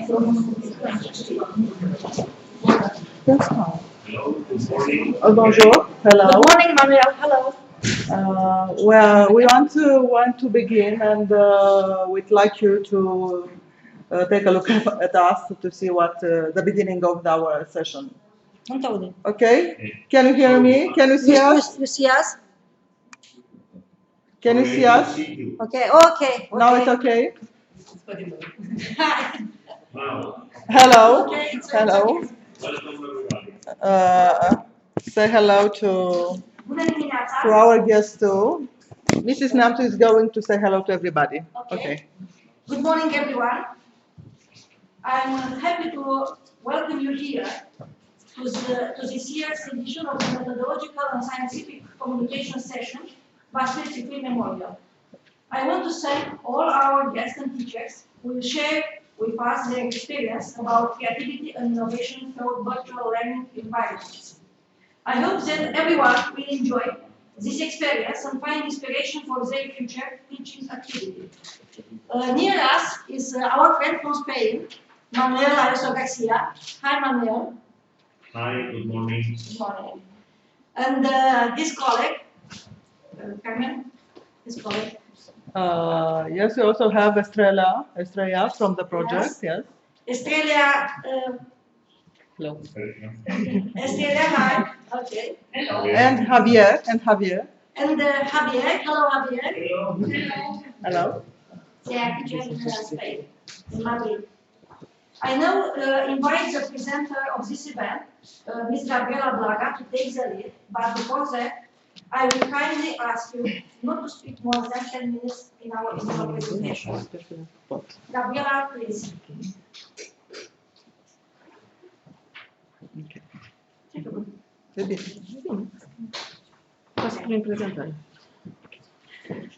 That's fine. Hello, good morning. Bonjour. Hello. Good morning, Manuel. Hello. Well, we want to begin, and we'd like you to take a look at us to see what the beginning of our session. Okay? Can you hear me? Can you see us? You see us? Can you see us? Okay. Okay. Now it's okay. Hello. Okay, Hello. Say hello to our guest too. Mrs. Namtu is going to say hello to everybody. Okay. Good morning, everyone. I'm happy to welcome you here to this year's edition of the Methodological and Scientific Communication Session, Vasile Ţifui Memorial. I want to thank all our guests and teachers who will share with us their experience about creativity and innovation through virtual learning environments. I hope that everyone will enjoy this experience and find inspiration for their future teaching activity. Near us is our friend from Spain, Manuel Garcia. Hi, Manuel. Hi, good morning. Good morning. And this colleague, Carmen, this colleague. Yes, we also have Estrella from the project. Yes. Estrella. Hello. Estrella, hi. Okay. Hello. And Javier. And Javier. Hello, Javier. Hello. Hello. Yeah, in Spain, in Madrid. I now invite the presenter of this event, Ms. Gabriela Blaga, to take the lead. But before that, I will kindly ask you not to speak more than 10 minutes in our presentation. Gabriela, please.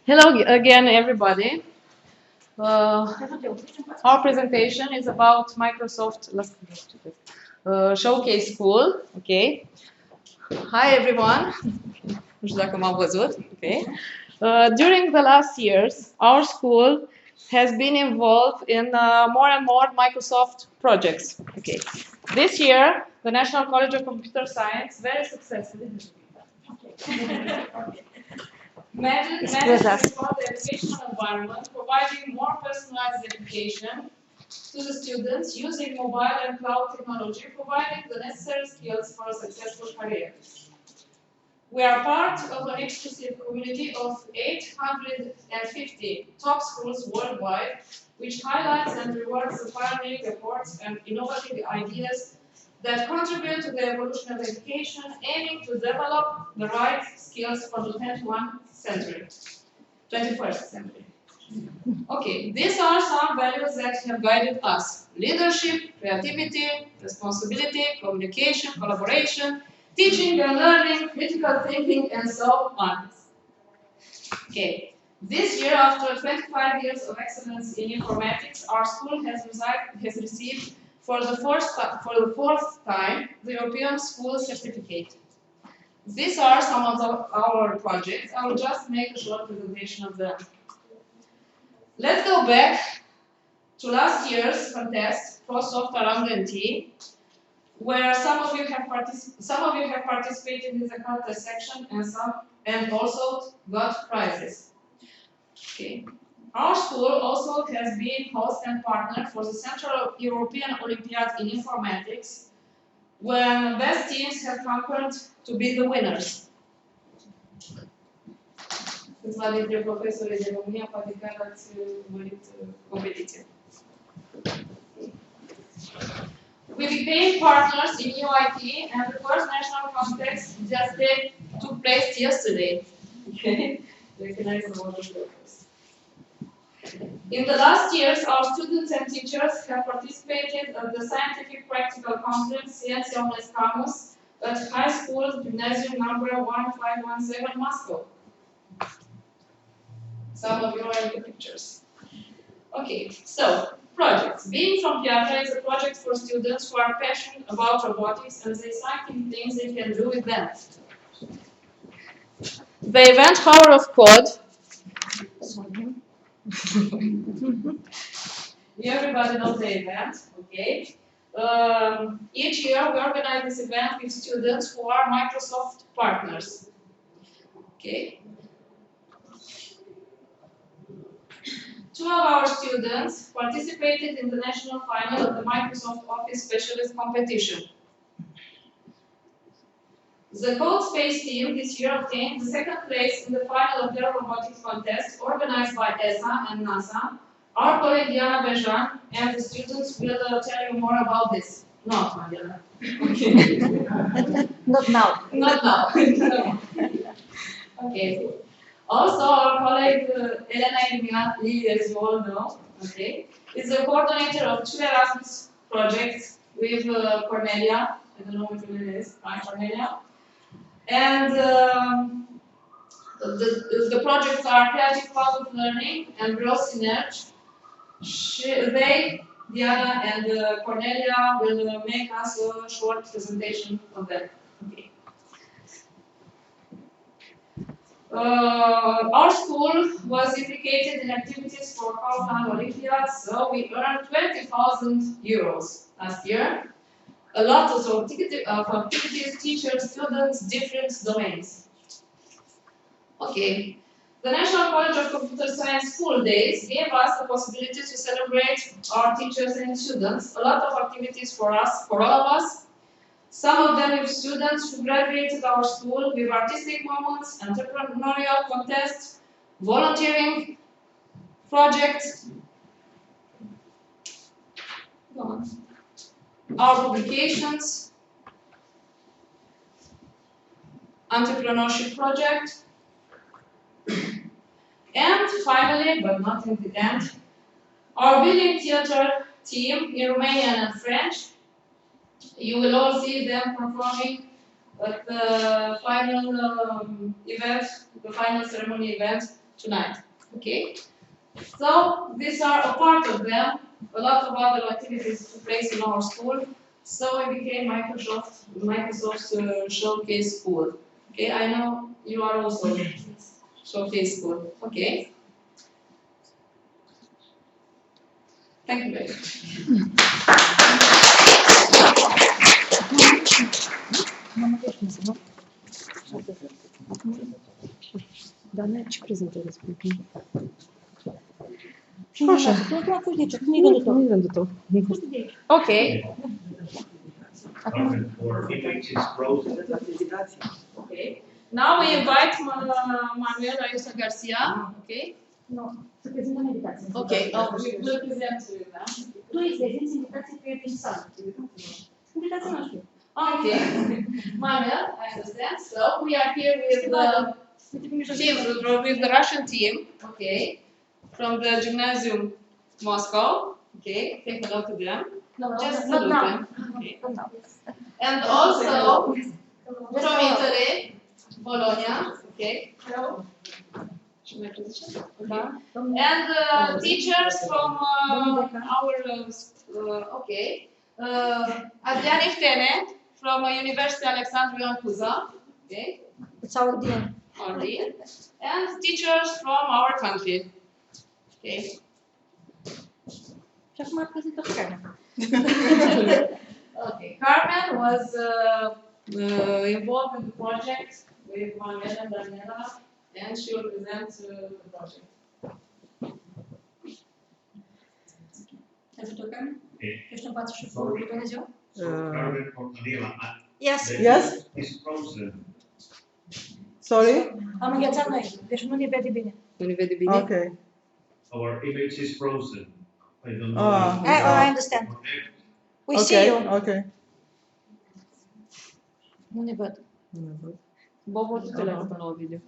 Hello again, everybody. Our presentation is about Microsoft Showcase School. Okay. Hi, everyone. Okay. During the last years, our school has been involved in more and more Microsoft projects. Okay. This year, the National College of Computer Science very successfully managed to respond to the educational environment, providing more personalized education to the students using mobile and cloud technology, providing the necessary skills for a successful career. We are part of an exclusive community of 850 top schools worldwide, which highlights and rewards the pioneering efforts and innovative ideas that contribute to the evolution of education, aiming to develop the right skills for the 21st century. Okay, these are some values that have guided us: leadership, creativity, responsibility, communication, collaboration, teaching and learning, critical thinking, and so on. Okay, this year, after 25 years of excellence in informatics, our school has received for the fourth time the European School Certificate. These are some of our projects. I will just make a short presentation of them. Let's go back to last year's contest, PROSOFT NT, where some of you have participated in the contest section and also got prizes. Okay. Our school also has been host and partner for the Central European Olympiad in Informatics, when best teams have conquered to be the winners. Câțiva dintre profesorii din România poate chiar ați urmărit competiția. We became partners in UIT, and the first national contest just took place yesterday. Okay, recognize the model workers. In the last years, our students and teachers have participated at the Scientific Practical Conference C.N.I at High School Gymnasium number 1517 Moscow. Some of you are in the pictures. Okay, so projects. Being from Piatra is a project for students who are passionate about robotics and the exciting things they can do with them. The event Hour of Code Everybody knows the event, okay? Each year we organize this event with students who are Microsoft partners, okay? 2 of our students participated in the national final of the Microsoft Office Specialist competition. The Code Space team this year obtained the second place in the final of their robotics contest organized by ESA and NASA. Our colleague Diana Bejan and the students will tell you more about this. Not Mariana. Okay. Not now. Not now. Okay. Also, our colleague Elena Illuminati, as you all know, okay, is the coordinator of 2 Erasmus projects with Cornelia. I don't know what her name is. Hi, Cornelia. And the projects are Creative Cloud of Learning and Growth Synergy. They, Diana and Cornelia, will make us a short presentation of them. Okay. Our school was implicated in activities for Kaufland Olympiad, so we earned 20,000 euros last year. A lot of activities, teachers, students, different domains. Okay. The National College of Computer Science School Days gave us the possibility to celebrate our teachers and students. A lot of activities for us, for all of us. Some of them with students who graduated our school with artistic moments, entrepreneurial contests, volunteering projects. Go on. Our publications, entrepreneurship project, and finally, but not in the end, our building theater team in Romanian and French. You will all see them performing at the final event, the final ceremony event tonight. Okay? So these are a part of them. A lot of other activities took place in our school. So it became Microsoft's showcase school. Okay, I know you are also showcase school. Okay. Thank you very much. Dar nu ce prezentare spui? Așa. Nu-i rândul tău. Okay. For images frozen. Okay. Now we invite Manuel Ayuso Garcia. Okay. Nu, să prezentăm invitația. Okay. We will present to you now. Tu îi prezinți invitații pe din sală. Invitații noștri. Okay. Manuel, I understand. So we are here with the team, with the Russian team. Okay. From the Gymnasium Moscow. Okay. Take a look at them. Just Not look now. them. Okay. And also from Italy, Bologna. Okay. Hello. And teachers from our Adrian Iftene from University Alexandru Ioan Cuza. Okay. It's our dean. Our dean. And teachers from our country. Okay. Și acum prezintă pe Carmen. Okay. Carmen was involved in the project with Manuel and Daniela, and she will present the project. Ai văzut-o, Carmen? Yeah. Ești în față și cu Dumnezeu? Carmen or Daniela, Yes. Yes? is frozen. Sorry? Am înghețat noi, deci nu ne vede bine. Nu ne vede bine? Okay. Our image is frozen. I don't know. Ah. I understand. We see you. Okay. Nu ne văd. Bobo, tu le-ai făcut nou video.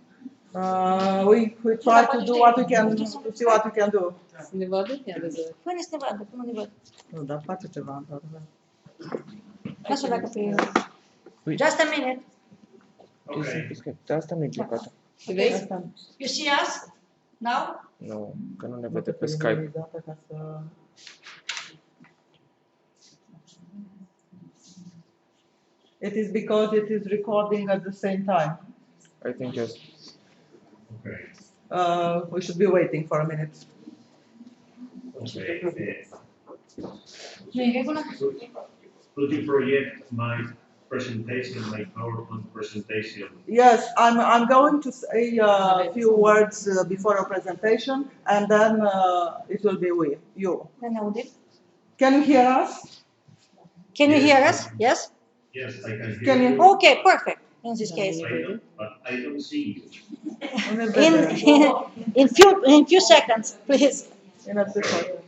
We try to do what we can, to see what we can do. Să ne vadă? Ia vezi. Până să ne vadă, până ne văd. Nu, dar face ceva. Lasă-o dacă pe... Uite. Just a minute. Okay. Asta nu e clicată. Vezi? You see us? Now? Nu, că nu ne vede pe Skype. It is because it is recording at the same time. I think yes. Okay. We should be waiting for a minute. Okay. Nu e în regulă? Could you project my presentation, my PowerPoint presentation? Yes, I'm going to say a few words before our presentation, and then it will be with you. Ne audim? Can you hear us? Can you Yes. hear us? Yes? Yes, I can hear Can you- you. Okay, perfect. In this case. But I don't see you. In few seconds, please. In a second.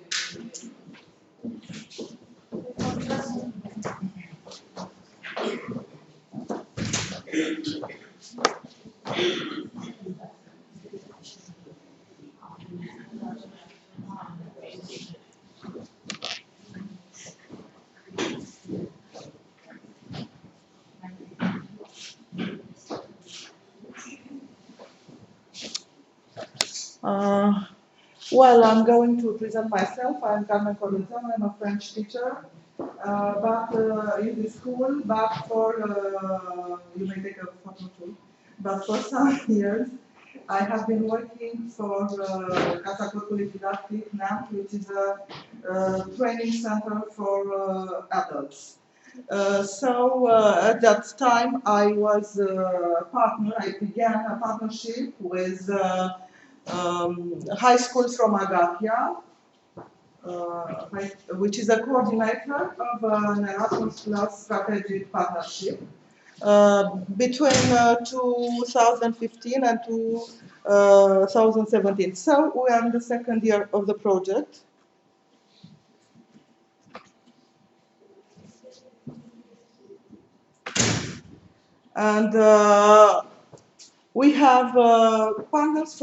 Well, I'm going to present myself. I'm Carmen Coluțanu. I'm a French teacher, but in the school, but for, you may take a photo too, but for some years, I have been working for Casa Corpului Didactic Neamţ, which is a training center for adults. At that time, I was a partner. I began a partnership with high school from Agapia, which is a coordinator of an Erasmus Plus strategic partnership between 2015 and 2017. So we are in the second year of the project. And we have partners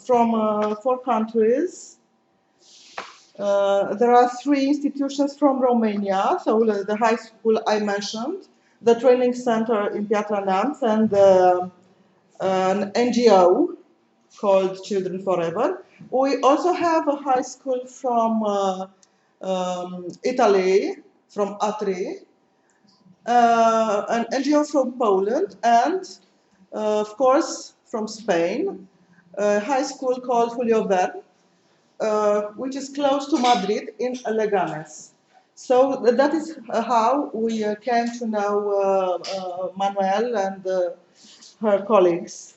from 4 countries. There are 3 institutions from Romania, so the high school I mentioned, the training center in Piatra-Neamţ, and an NGO called Children Forever. We also have a high school from Italy, from Atri, an NGO from Poland, and of course from Spain, a high school called Julio Verne, which is close to Madrid in Leganés. So that is how we came to know Manuel and her colleagues.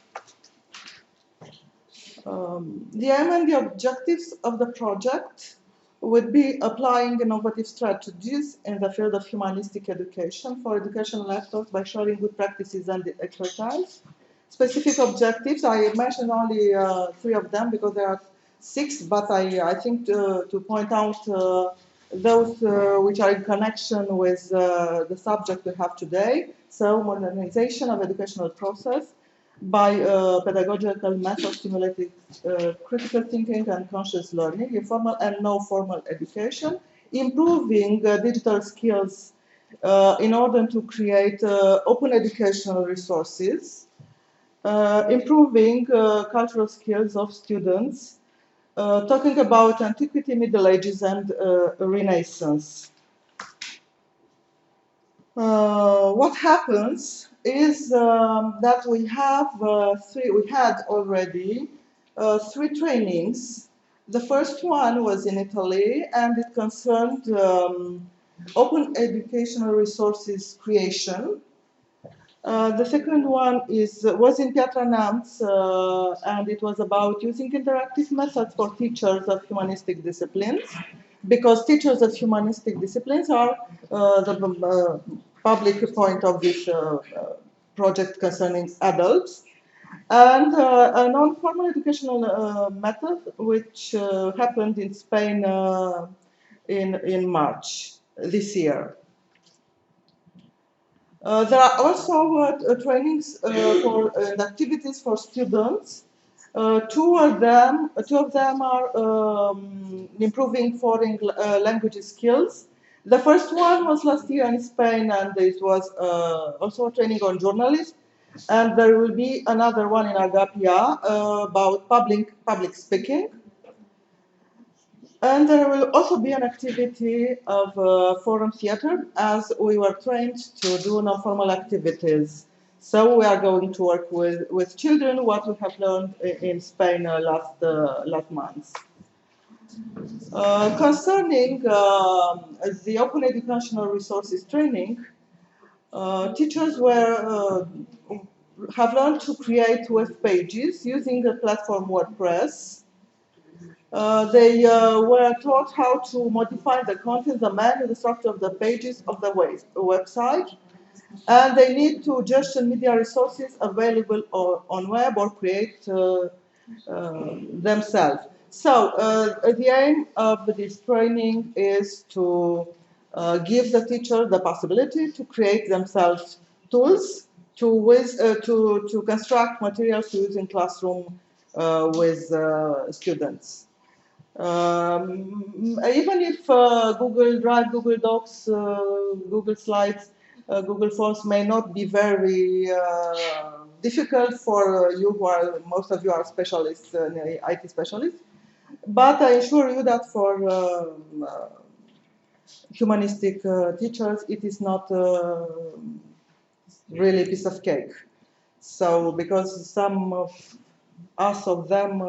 The aim and the objectives of the project would be applying innovative strategies in the field of humanistic education for educational actors by sharing good practices and expertise. Specific objectives, I mentioned only 3 of them because there are 6, but I think to point out those which are in connection with the subject we have today. So modernization of educational process by pedagogical methods stimulating critical thinking and conscious learning, informal and no-formal education, improving digital skills in order to create open educational resources, improving cultural skills of students, talking about antiquity, Middle Ages, and Renaissance. What happens is that we had already 3 trainings. The first one was in Italy, and it concerned open educational resources creation. The second one was in Piatra-Neamţ, and it was about using interactive methods for teachers of humanistic disciplines, because teachers of humanistic disciplines are the public point of this project concerning adults, and a non-formal educational method which happened in Spain in March this year. There are also trainings for and activities for students. Two of them are improving foreign language skills. The first one was last year in Spain, and it was also a training on journalism. And there will be another one in Agapia about public speaking. And there will also be an activity of forum theater, as we were trained to do non-formal activities. So we are going to work with children, what we have learned in Spain last month. Concerning the open educational resources training, teachers have learned to create web pages using the platform WordPress. They were taught how to modify the content, the menu, the structure of the pages of the website, and they need to gesture media resources available on web or create themselves. So the aim of this training is to give the teacher the possibility to create themselves tools to construct materials to use in classroom with students. Even if Google Drive, Google Docs, Google Slides, Google Forms may not be very difficult for you who are, most of you are specialists, IT specialists, but I assure you that for humanistic teachers, it is not really a piece of cake. So, because some of them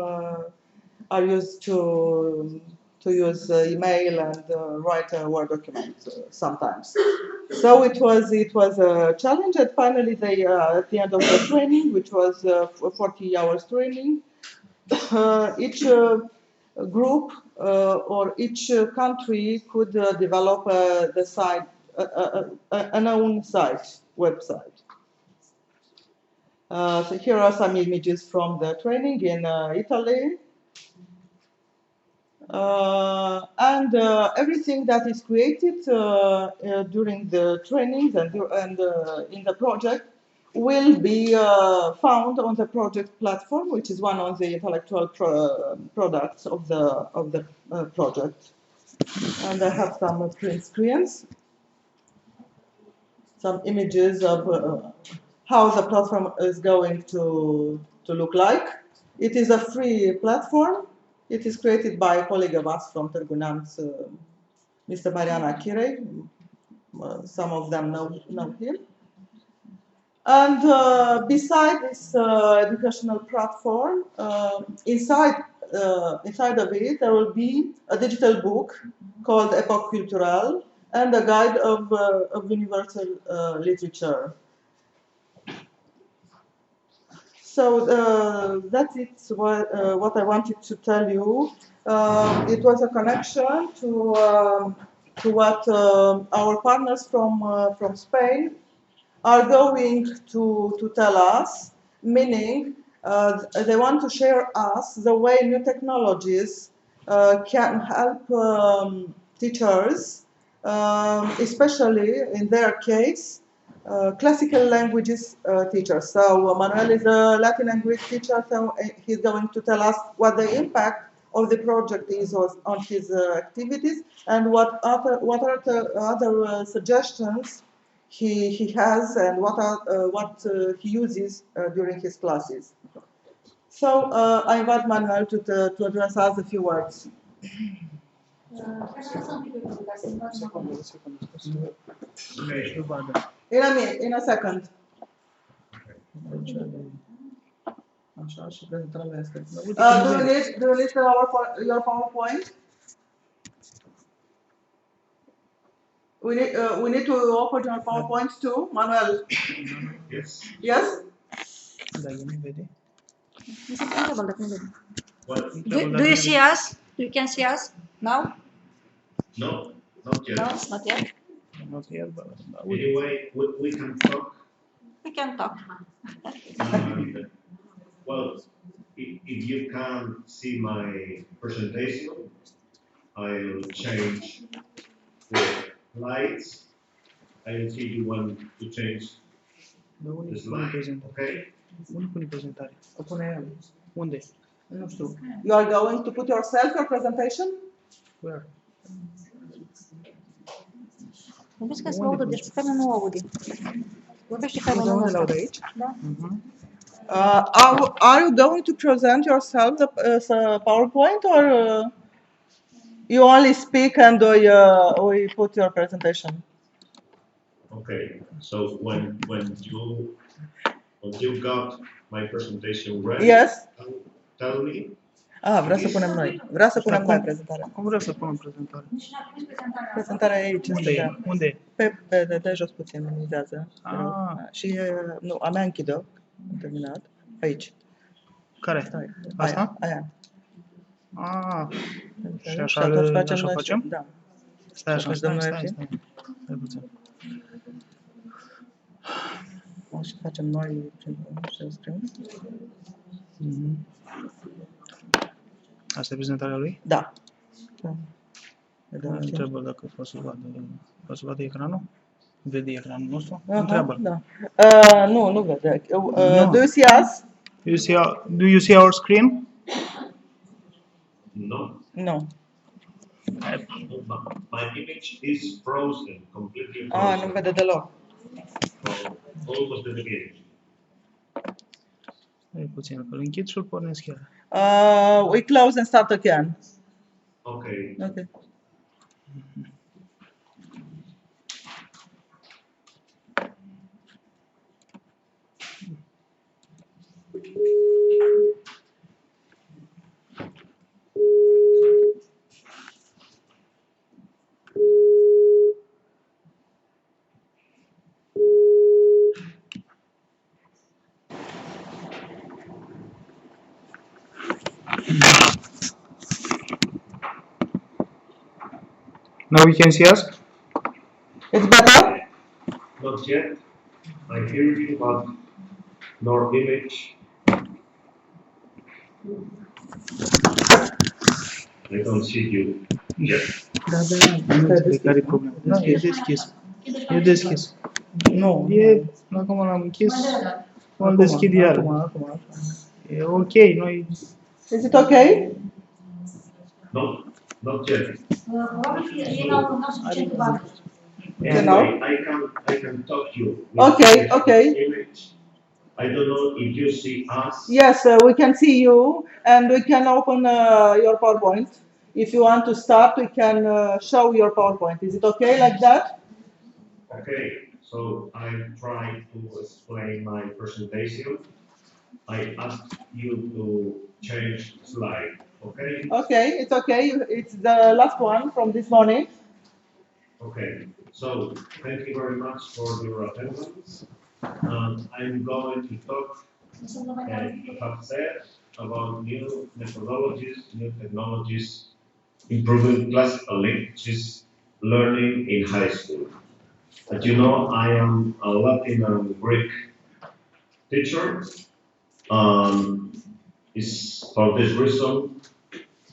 are used to use email and write a Word document sometimes. So it was a challenge, and finally they at the end of the training, which was 40 hours training, each group or each country could develop the site, an own site, website. So here are some images from the training in Italy. And everything that is created during the trainings and in the project will be found on the project platform, which is one of the intellectual products of the project. And I have some print screens, some images of how the platform is going to look like. It is a free platform. It is created by a colleague of us from Piatra-Neamţ, Mr. Marian Achirei. Some of them know him. And beside this educational platform, inside of it, there will be a digital book called Epoque Culturale and a guide of universal literature. So that's it. What I wanted to tell you. It was a connection to what our partners from Spain are going to tell us, meaning they want to share us the way new technologies can help teachers, especially in their case, classical languages teachers. So Manuel is a Latin and Greek teacher, so he's going to tell us what the impact of the project is on his activities and what are the other suggestions he has and what he uses during his classes. So I invite Manuel to address us a few words. In a second. Do you need your PowerPoint? We need to open your PowerPoint too, Manuel. Yes. Yes. Well, Do you see us? You can see us now? no, not yet. No, not yet. Not here, but Anyway, we can talk. We can talk. And, well, if you can see my presentation, I'll change the slides. I'll see you want to change the slide. Okay? Unde prezentare? O pune unde? Nu știu. You are going to put yourself your presentation? Where? Vorbește ca să audă, deci pe care nu aude. Vorbește ca să Unde laud aici? Da. Are you going to present yourself the PowerPoint or you only speak and we put your presentation? Okay. So when you got my presentation ready, Yes. tell me. Vrea să punem noi. Vrea să punem noi prezentarea. Cum vreau să punem prezentarea? Nici n-a trimis prezentarea asta. Prezentarea e aici. Unde e? Unde e? De jos puțin, minimizează. Și nu, a mea închide-o. Am terminat. Aici. Care? Stai. Asta? Aia. Și așa facem? Da. Stai așa, Dăm noi stai F5? Stai puțin. Și facem noi ce scrim. Asta e prezentarea lui? Da. Întreabă dacă poate să vadă ecranul? Vede ecranul nostru? Da. Nu vede. Do you see us? Do you see our screen? No. No. My image is frozen, completely frozen. Nu vede deloc. Almost the beginning. Stai puțin, îl închid și îl pornesc chiar. We close and start again. Okay. Okay. Now we can see us? It's better? Not yet. I hear you, but no image. I don't see you yet. Care e problema? Da, e deschis. E deschis. Nu. Acum l-am închis. Mai Îl deschid iar. Acum. E ok, noi... Is it okay? No, not yet. Probabil ei n-au suficient bani. Anyway, I can talk to you. Okay. Image. I don't know if you see us. Yes, we can see you and we can open your PowerPoint. If you want to start, we can show your PowerPoint. Is it okay like that? Okay, so I try to explain my presentation. I ask you to change slide, okay? Okay, it's okay. It's the last one from this morning. Okay, so thank you very much for your attendance. I'm going to talk, you have said, about new methodologies, new technologies, improving classical languages learning in high school. As you know, I am a Latin and Greek teacher. It's for this reason,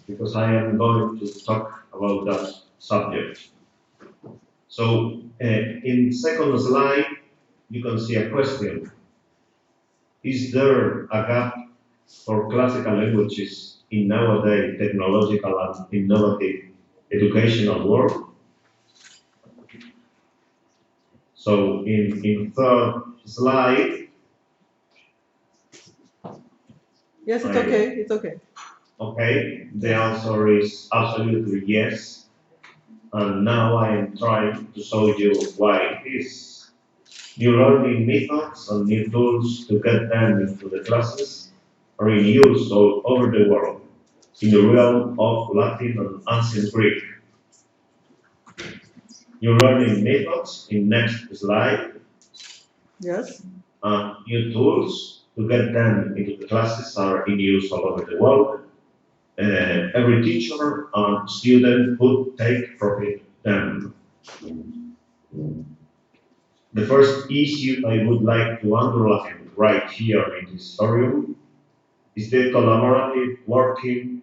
because I am going to talk about that subject. So, in second slide, you can see a question. Is there a gap for classical languages in nowadays technological and innovative educational world? So, in third slide. Yes, it's okay. It's okay. Okay, the answer is absolutely yes. And now I am trying to show you why it is. New learning methods and new tools to get them into the classes are in use all over the world, in the realm of Latin and ancient Greek. New learning methods in next slide. Yes. New tools to get them into the classes are in use all over the world. Every teacher and student would take profit them. The first issue I would like to underline right here in this forum is the collaborative working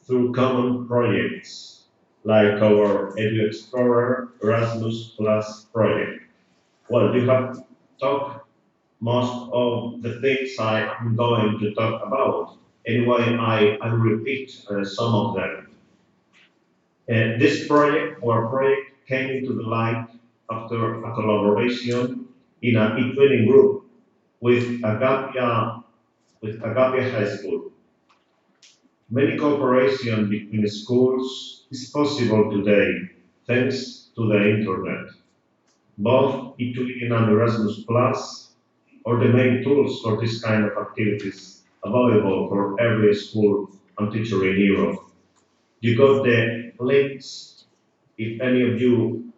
through common projects like our EduExplorer Erasmus Plus project. Well, you have talked most of the things I am going to talk about. Anyway, I repeat some of them. This project came into the light after a collaboration in an e-twinning group with Agapia High School. Many cooperation between schools is possible today thanks to the internet. Both e-twinning and Erasmus Plus are the main tools for this kind of activities available for every school and teacher in Europe. You got the links if any of you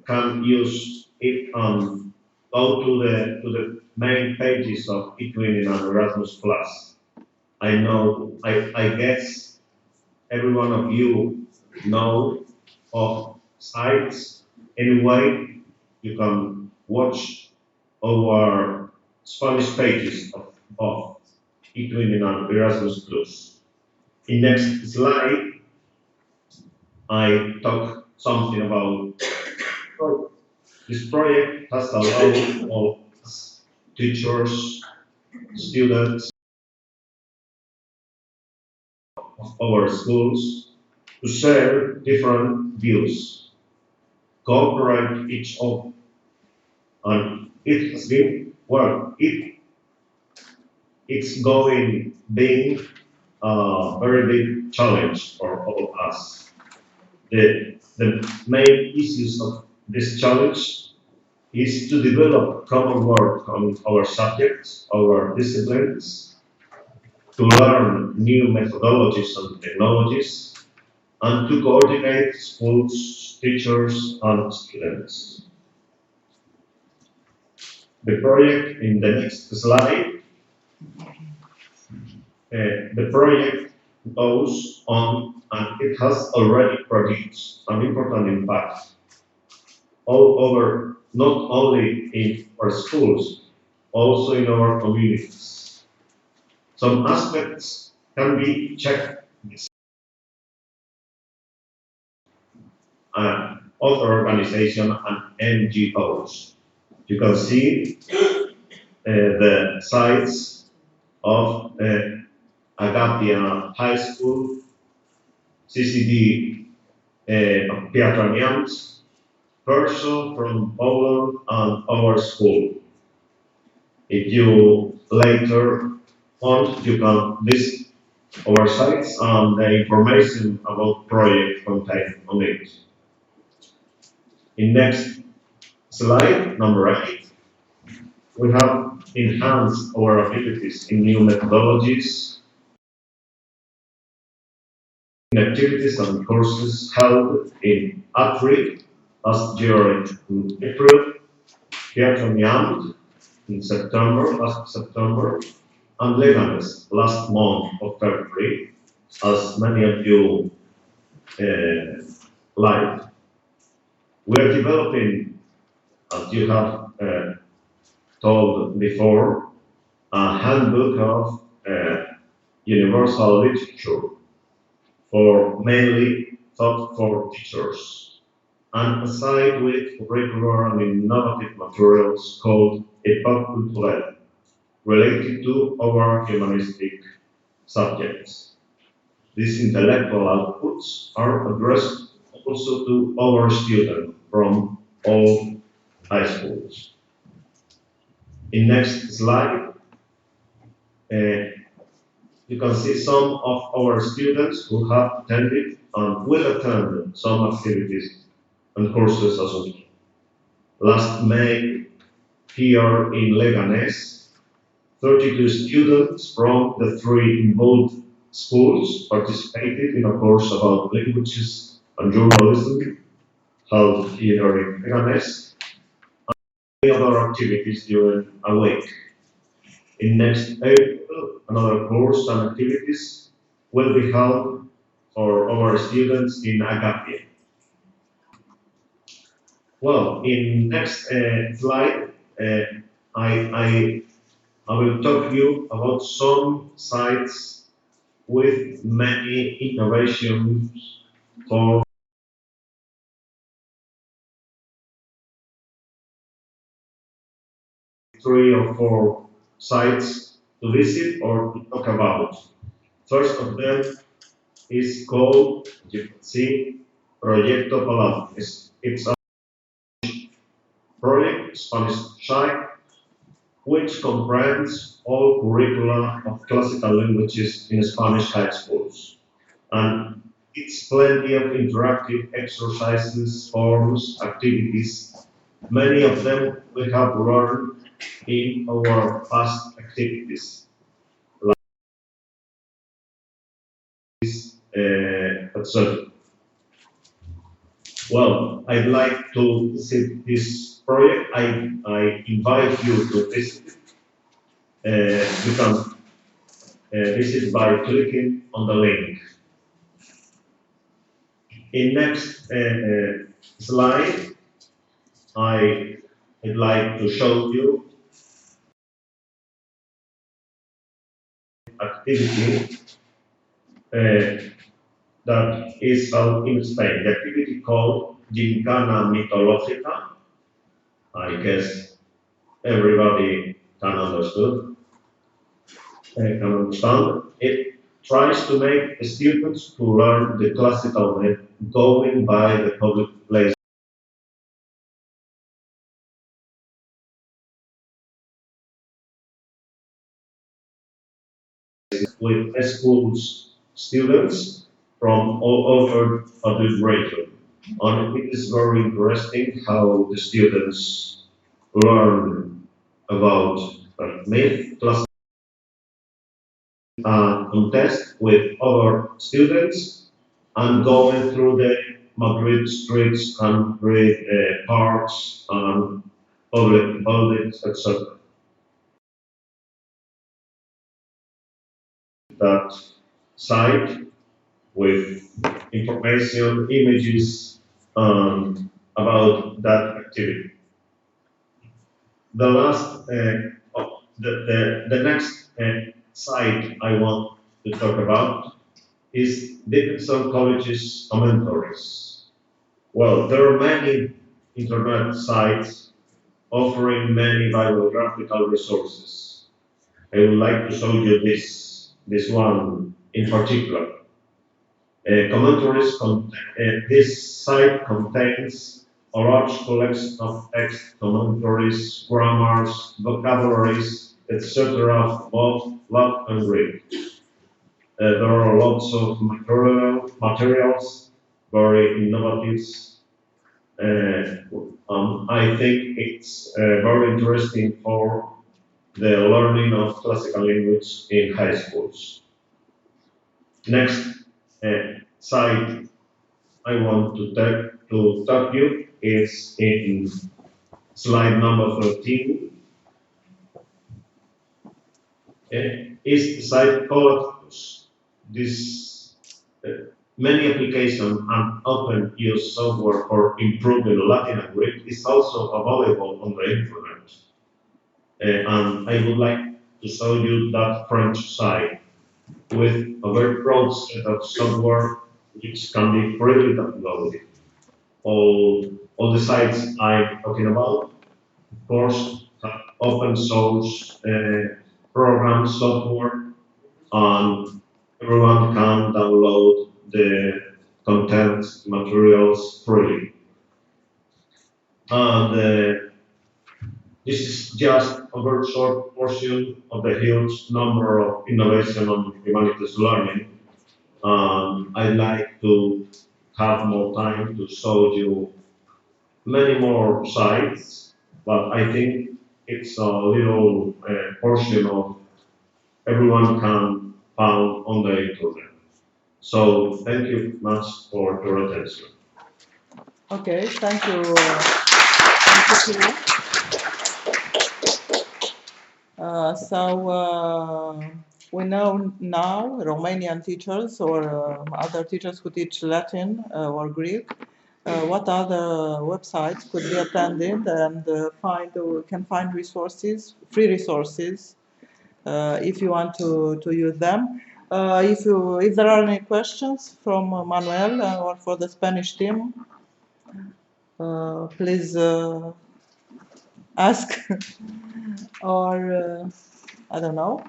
can use it and go to the main pages of eTwinning and Erasmus Plus. I guess every one of you know of sites. Anyway, you can watch our Spanish pages of eTwinning and Erasmus Plus. In next slide, I talk something about this project has allowed all teachers, students of our schools to share different views, cooperate each other, and it has been it's going being a very big challenge for all of us. The main issues of this challenge is to develop common work on our subjects, our disciplines, to learn new methodologies and technologies, and to coordinate schools, teachers, and students. The project in the next slide, the project goes on and it has already produced an important impact all over, not only in our schools, also in our communities. Some aspects can be checked other organizations and NGOs. You can see the sites of Agapia High School, CCD of Piatra-Neamţ, person from Poland, and our school. If you later want, you can visit our sites and the information about project contained on it. In next slide, number 8, we have enhanced our abilities in new methodologies, in activities and courses held in Atri last year in April, Piatra-Neamţ in last September, and Leganes last month of February, as many of you liked. We are developing, as you have told before, a handbook of universal literature for mainly thought for teachers, and a site with curricular and innovative materials called Époque Culturelle, related to our humanistic subjects. These intellectual outputs are addressed also to our students from all high schools. In next slide, you can see some of our students who have attended and will attend some activities and courses as well. Last May, here in Leganes, 32 students from the 3 involved schools participated in a course about languages and journalism held here in Leganes, and many other activities during a week. In next April, another course and activities will be held for our students in Agapia. Well, in next slide, I will talk to you about some sites with many innovations for 3 or 4 sites to visit or to talk about. First of them is called, as you can see, Proyecto Palantes. It's a project, Spanish site, which comprehends all curricula of classical languages in Spanish high schools. And it's plenty of interactive exercises, forms, activities. Many of them we have learned in our past activities. etc. Well, I'd like to visit this project. I invite you to visit. You can visit by clicking on the link. In next slide, I'd like to show you activity that is held in Spain. The activity called Gincana Mitológica. I guess everybody can understand. It tries to make students to learn the classical method going by the public place with schools students from all over the region. And it is very interesting how the students learn about myth, classical contest with other students and going through the Madrid streets and Madrid parks and public buildings, etc. That site with information, images about that activity. The last, the next site I want to talk about is Dickinson College's commentaries. Well, there are many internet sites offering many bibliographical resources. I would like to show you this one in particular. This site contains a large collection of text, commentaries, grammars, vocabularies, etc. of both Latin and Greek. There are lots of materials, very innovative. I think it's very interesting for the learning of classical language in high schools. Next site I want to talk you is in slide number 13. Is the site Collectus. This many applications and open use software for improving Latin and Greek is also available on the internet. And I would like to show you that French site with a very broad set of software which can be freely downloaded. All the sites I'm talking about, of course, have open source program software, and everyone can download the content materials freely. And this is just a very short portion of the huge number of innovation on humanities learning. I'd like to have more time to show you many more sites, but I think it's a little portion of everyone can find on the internet. So thank you much for your attention. Okay, thank you. We know now Romanian teachers or other teachers who teach Latin or Greek. What other websites could be attended and can find resources, free resources, if you want to use them. If there are any questions from Manuel or for the Spanish team, please ask or I don't know.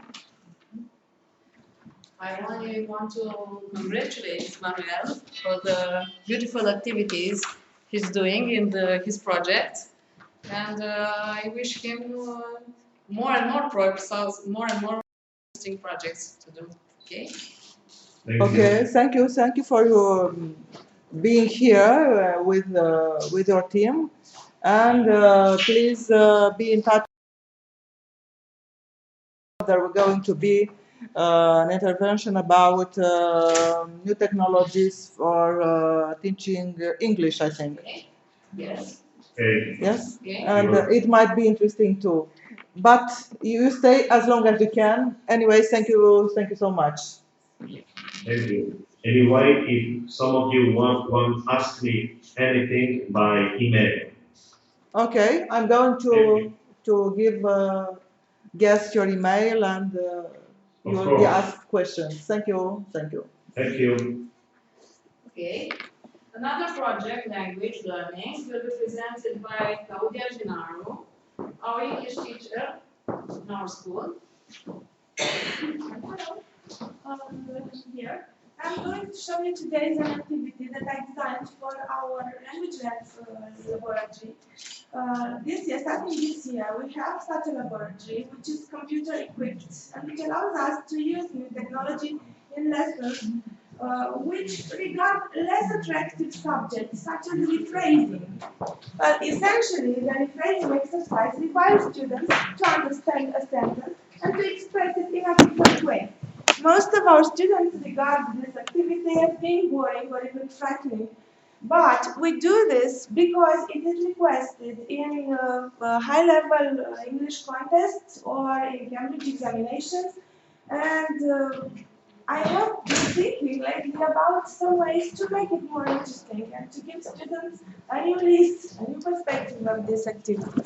I only want to congratulate Manuel for the beautiful activities he's doing in his project, and I wish him more and more interesting projects to do. Okay. Thank you for your being here with your team, and please be in touch. There are going to be an intervention about new technologies for teaching English, I think. Okay. Yes. Okay. Yes, Okay. and it might be interesting too. But you stay as long as you can. Anyways, thank you so much. Thank you. Anyway, if some of you want ask me anything by email. Okay, I'm going to give guest your email and you Of will be course. asked questions. Thank you. Thank you. Thank you. Okay. Another project, language learning, will be presented by Claudia Gennaro, our English teacher in our school. Hello, here. I'm going to show you today an activity that I designed for our language labs laboratory. Starting this year, we have such a laboratory which is computer equipped and which allows us to use new technology in lessons which regard less attractive subjects such as rephrasing. Well, essentially, the rephrasing exercise requires students to understand a sentence and to express it in a different way. Most of our students regard this activity as being boring or even frightening. But we do this because it is requested in high-level English contests or in Cambridge examinations. And I have been thinking lately about some ways to make it more interesting and to give students a new list, a new perspective of this activity.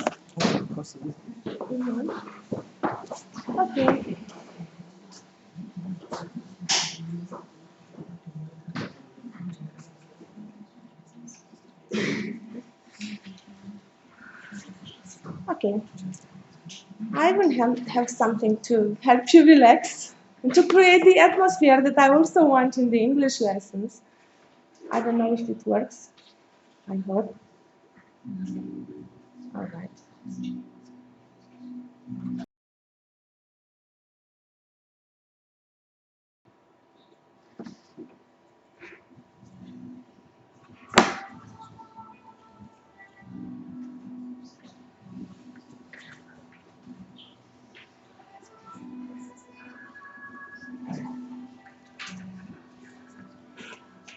Okay. Okay. I will have something to help you relax and to create the atmosphere that I also want in the English lessons. I don't know if it works. I hope. All right.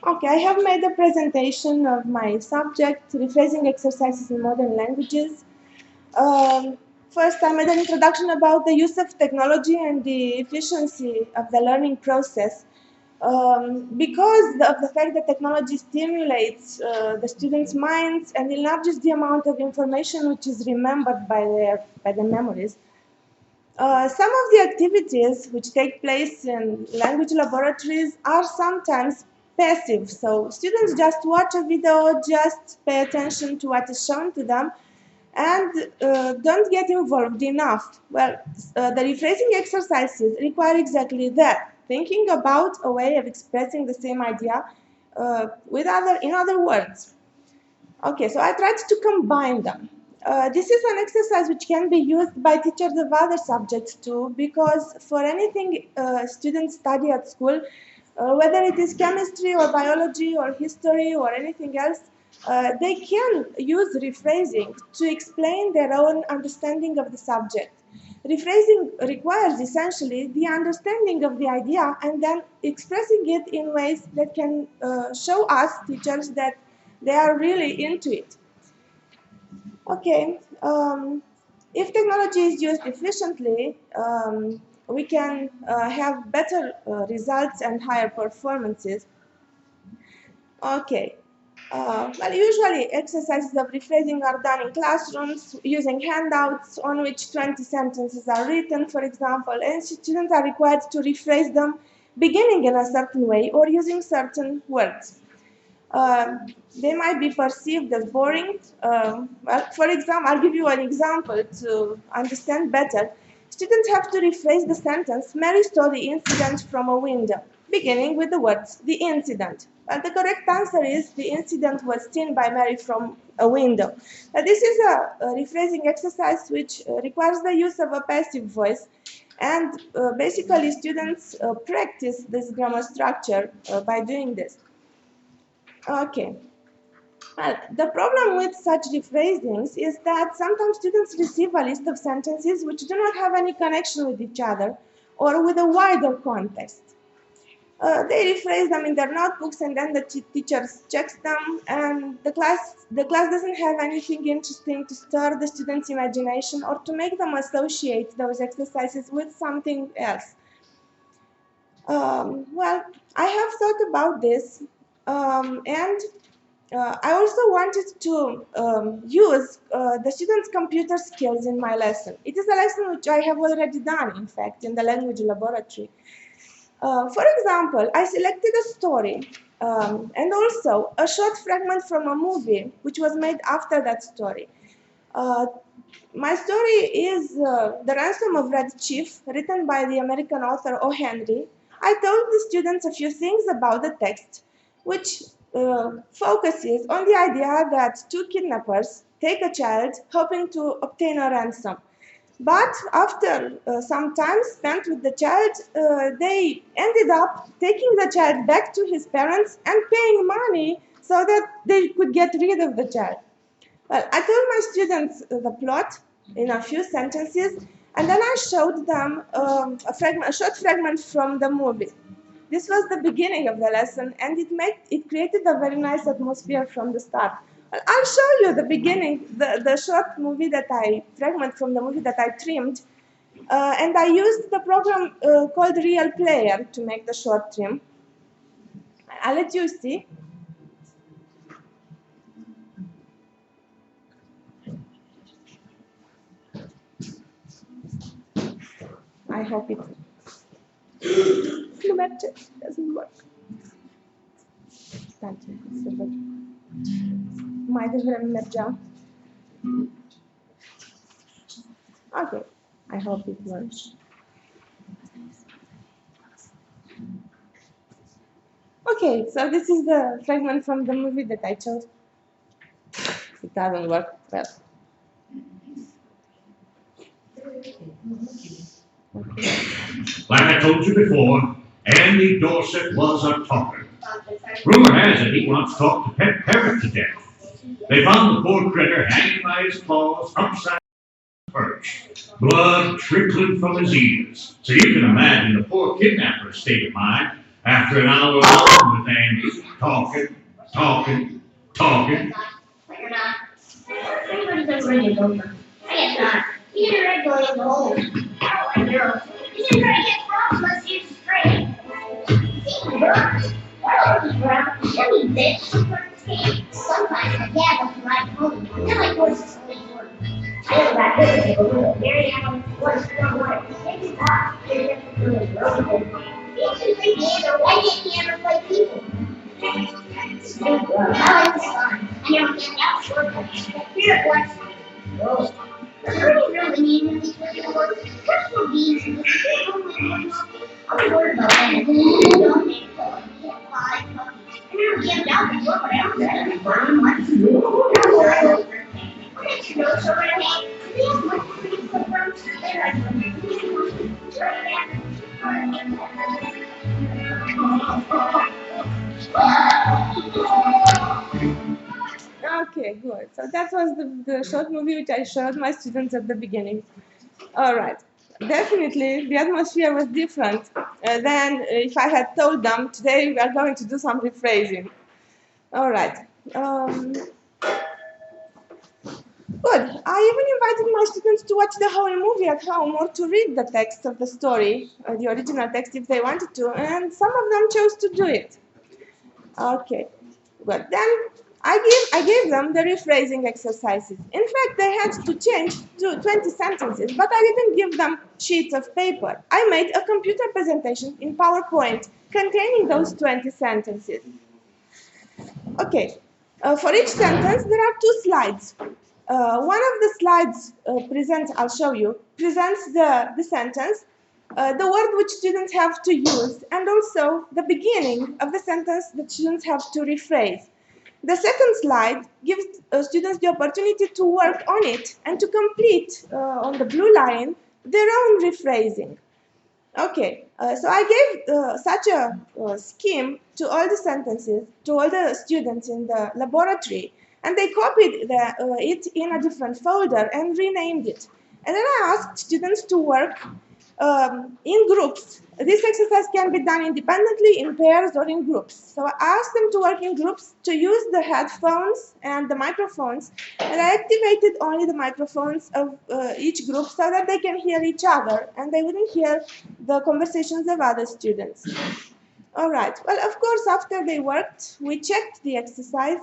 Okay, I have made a presentation of my subject, rephrasing exercises in modern languages. First, I made an introduction about the use of technology and the efficiency of the learning process. Because of the fact that technology stimulates the students' minds and enlarges the amount of information which is remembered by their memories, some of the activities which take place in language laboratories are sometimes passive. So students just watch a video, just pay attention to what is shown to them, and don't get involved enough. Well, the rephrasing exercises require exactly that, thinking about a way of expressing the same idea in other words. Okay, so I tried to combine them. This is an exercise which can be used by teachers of other subjects too, because for anything students study at school, whether it is chemistry or biology or history or anything else, they can use rephrasing to explain their own understanding of the subject. Rephrasing requires essentially the understanding of the idea and then expressing it in ways that can show us, teachers, that they are really into it. Okay, if technology is used efficiently, we can have better results and higher performances. Okay. Well, usually exercises of rephrasing are done in classrooms using handouts on which 20 sentences are written, for example, and students are required to rephrase them beginning in a certain way or using certain words. They might be perceived as boring. Well, for example, I'll give you an example to understand better. Students have to rephrase the sentence, Mary saw the incident from a window, beginning with the words, the incident. Well, the correct answer is, the incident was seen by Mary from a window. This is a rephrasing exercise which requires the use of a passive voice, and basically students practice this grammar structure by doing this. Okay. Well, the problem with such rephrasings is that sometimes students receive a list of sentences which do not have any connection with each other, or with a wider context. They rephrase them in their notebooks, and then the teacher checks them, and the class doesn't have anything interesting to stir the students' imagination or to make them associate those exercises with something else. Well, I have thought about this, and I also wanted to use the students' computer skills in my lesson. It is a lesson which I have already done, in fact, in the language laboratory. For example, I selected a story and also a short fragment from a movie which was made after that story. My story is The Ransom of Red Chief, written by the American author O. Henry. I told the students a few things about the text, which focuses on the idea that two kidnappers take a child hoping to obtain a ransom. But after some time spent with the child, they ended up taking the child back to his parents and paying money so that they could get rid of the child. Well, I told my students the plot in a few sentences, and then I showed them a short fragment from the movie. This was the beginning of the lesson, and it created a very nice atmosphere from the start. I'll show you the beginning, the short fragment from the movie that I trimmed, and I used the program called Real Player to make the short trim. I'll let you see. I hope it doesn't work. Mai devreme mergeam. Okay, I hope it works. Okay, so this is the fragment from the movie that I chose. It doesn't work well. Okay. Like I told you before, Andy Dorset was a talker. Rumor has it he once talked a pet parrot to death. They found the poor critter hanging by his claws upside the perch, blood trickling from his ears. So you can imagine the poor kidnapper's state of mind after an hour alone with Andy, talking. Everybody does radio over. I guess not. You did a red boy in the hole. I don't like girls. You didn't try to get problems unless you're straight. See, girls. What are you, brown? Show me, bitch. Sometimes I gab up right home. Then my voice is always work. I know that good people. Very animal. What's the word? It's not. You're just doing broken. You should play piano. Why can't you ever play people? I like this song. I never get out shortcuts. Here it was. Whoa. Pretty really mean these little words. Personal beings in this little I'm worried about that. Don't make fun. Get 5 puppies. I never get out and look around that. I'm fine. Let's do it. What makes you know so right away? We have much pretty footprints. They like them. Okay, good. So that was the short movie which I showed my students at the beginning. All right. Definitely, the atmosphere was different than if I had told them, today we are going to do some rephrasing. All right. Good. I even invited my students to watch the whole movie at home or to read the text of the story, the original text if they wanted to, and some of them chose to do it. Okay. Good. Then I gave them the rephrasing exercises. In fact, they had to change to 20 sentences, but I didn't give them sheets of paper. I made a computer presentation in PowerPoint containing those 20 sentences. Okay, for each sentence, there are 2 slides. One of the slides I'll show you, presents the sentence, the word which students have to use, and also the beginning of the sentence that students have to rephrase. The second slide gives students the opportunity to work on it and to complete on the blue line their own rephrasing. Okay, so I gave such a scheme to all the sentences, to all the students in the laboratory, and they copied it in a different folder and renamed it. And then I asked students to work in groups. This exercise can be done independently, in pairs, or in groups. So I asked them to work in groups to use the headphones and the microphones, and I activated only the microphones of each group so that they can hear each other and they wouldn't hear the conversations of other students. All right. Well, of course, after they worked, we checked the exercise.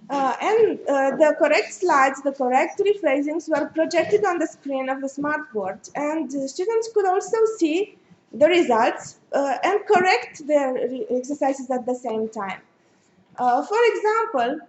The correct slides, the correct rephrasings were projected on the screen of the smartboard, and students could also see the results and correct their exercises at the same time. For example,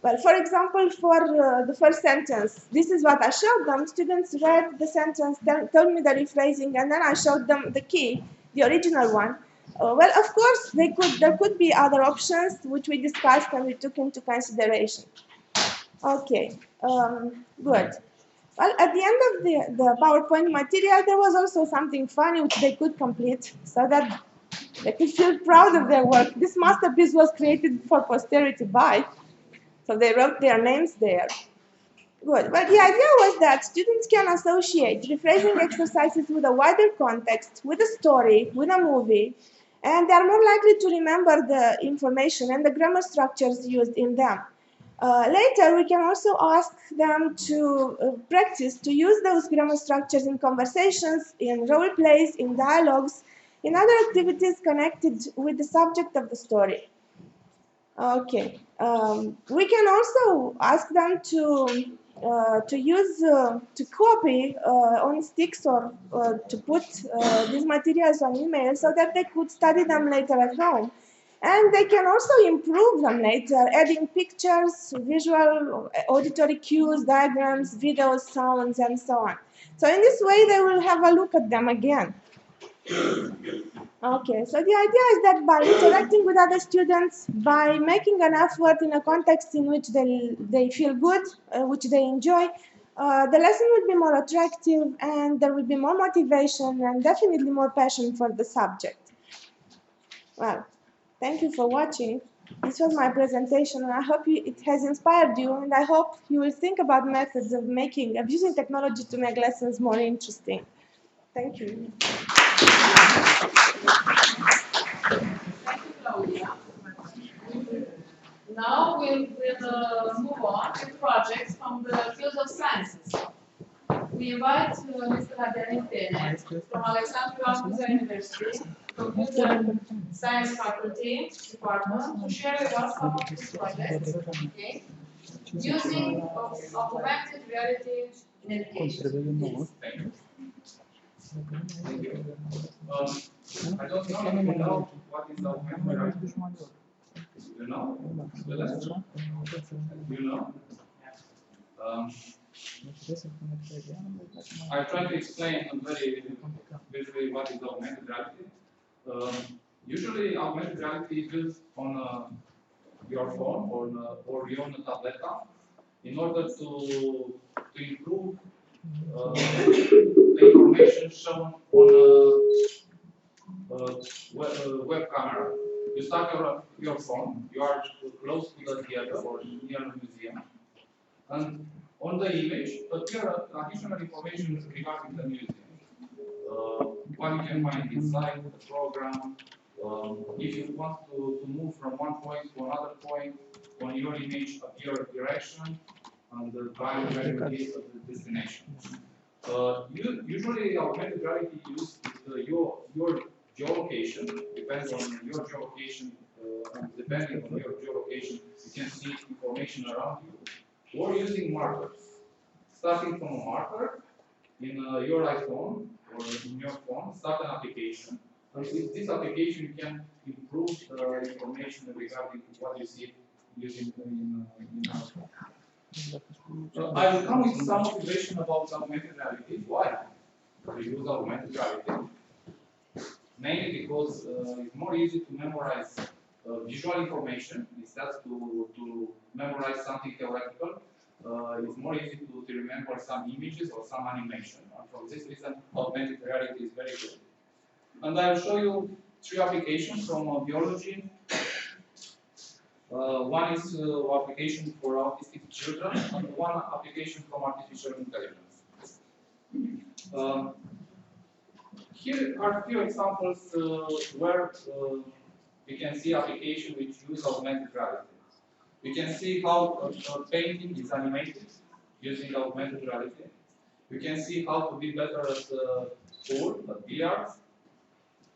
well, for example, for the first sentence, this is what I showed them. Students read the sentence, told me the rephrasing, and then I showed them the key, the original one. Well, of course, there could be other options which we discussed and we took into consideration. Okay, good. Well, at the end of the PowerPoint material, there was also something funny which they could complete so that they could feel proud of their work. This masterpiece was created for posterity by, so they wrote their names there. Good. But the idea was that students can associate rephrasing exercises with a wider context, with a story, with a movie, and they are more likely to remember the information and the grammar structures used in them. Later, we can also ask them to practice to use those grammar structures in conversations, in role plays, in dialogues, in other activities connected with the subject of the story. Okay. We can also ask them to copy on sticks or to put these materials on email so that they could study them later at home. And they can also improve them later, adding pictures, visual, auditory cues, diagrams, videos, sounds, and so on. So in this way, they will have a look at them again. Okay, so the idea is that by interacting with other students, by making an effort in a context in which they feel good, which they enjoy, the lesson will be more attractive and there will be more motivation and definitely more passion for the subject. Well, thank you for watching. This was my presentation and I hope it has inspired you and I hope you will think about methods of using technology to make lessons more interesting. Thank you. Thank you, Claudia. Now we'll move on to projects from the field of sciences. We invite Mr. Piatra-Neamţ from Alexandru Ioan University, Computer Science Faculty Department, to share with us some of his projects, okay, using augmented reality in education. Thank you. I don't know if you know what is augmented reality. You know? You know? I try to explain very briefly what is augmented reality. Usually, augmented reality is used on your phone or your tablet in order to improve the information shown on a web camera. You start your phone, you are close to the theater or near a museum, and on the image appear additional information regarding the museum. What you can find inside the program, if you want to move from one point to another point, on your image appear direction and the value of the destination. Usually augmented reality uses your geolocation, depends on your geolocation, and depending on your geolocation, you can see information around you, or using markers. Starting from a marker in your iPhone or in your phone, start an application. And with this application, you can improve the information regarding what you see using in our phone. I will come with some motivation about augmented reality. Why we use augmented reality? Mainly because it's more easy to memorize visual information instead to memorize something theoretical. It's more easy to remember some images or some animation. And for this reason, augmented reality is very good. And I will show you 3 applications from biology, One is application for autistic children, and one application from artificial intelligence. Here are a few examples where we can see application which use augmented reality. We can see how a painting is animated using augmented reality. We can see how to be better at pool, at billiards.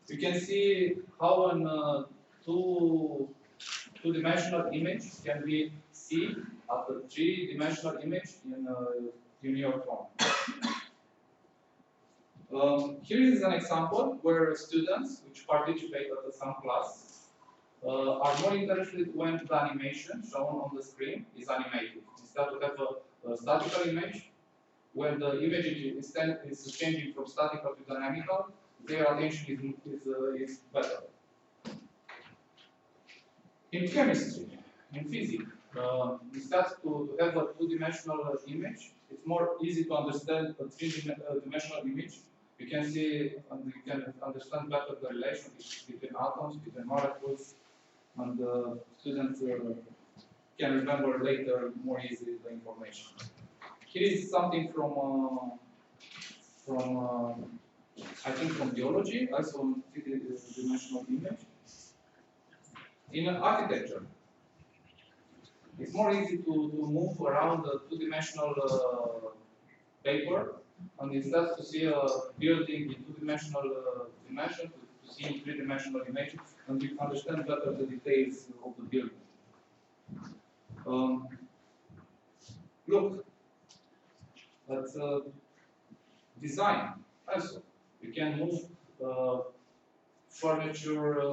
We can see how a two-dimensional image can be seen as a three-dimensional image in your phone. Here is an example where students which participate at some class are more interested when the animation shown on the screen is animated. Instead of have a statical image, when the image is changing from statical to dynamical, their attention is better. In chemistry, in physics, instead to have a two-dimensional image, it's more easy to understand a three-dimensional image. You can see and you can understand better the relation between atoms, between molecules, and students can remember later more easily the information. Here is something from I think from biology, also three-dimensional image. In architecture, it's more easy to move around the two-dimensional paper, and instead to see a building in two-dimensional dimension, to see in three-dimensional image, and you understand better the details of the building. Look, that's design also. You can move furniture,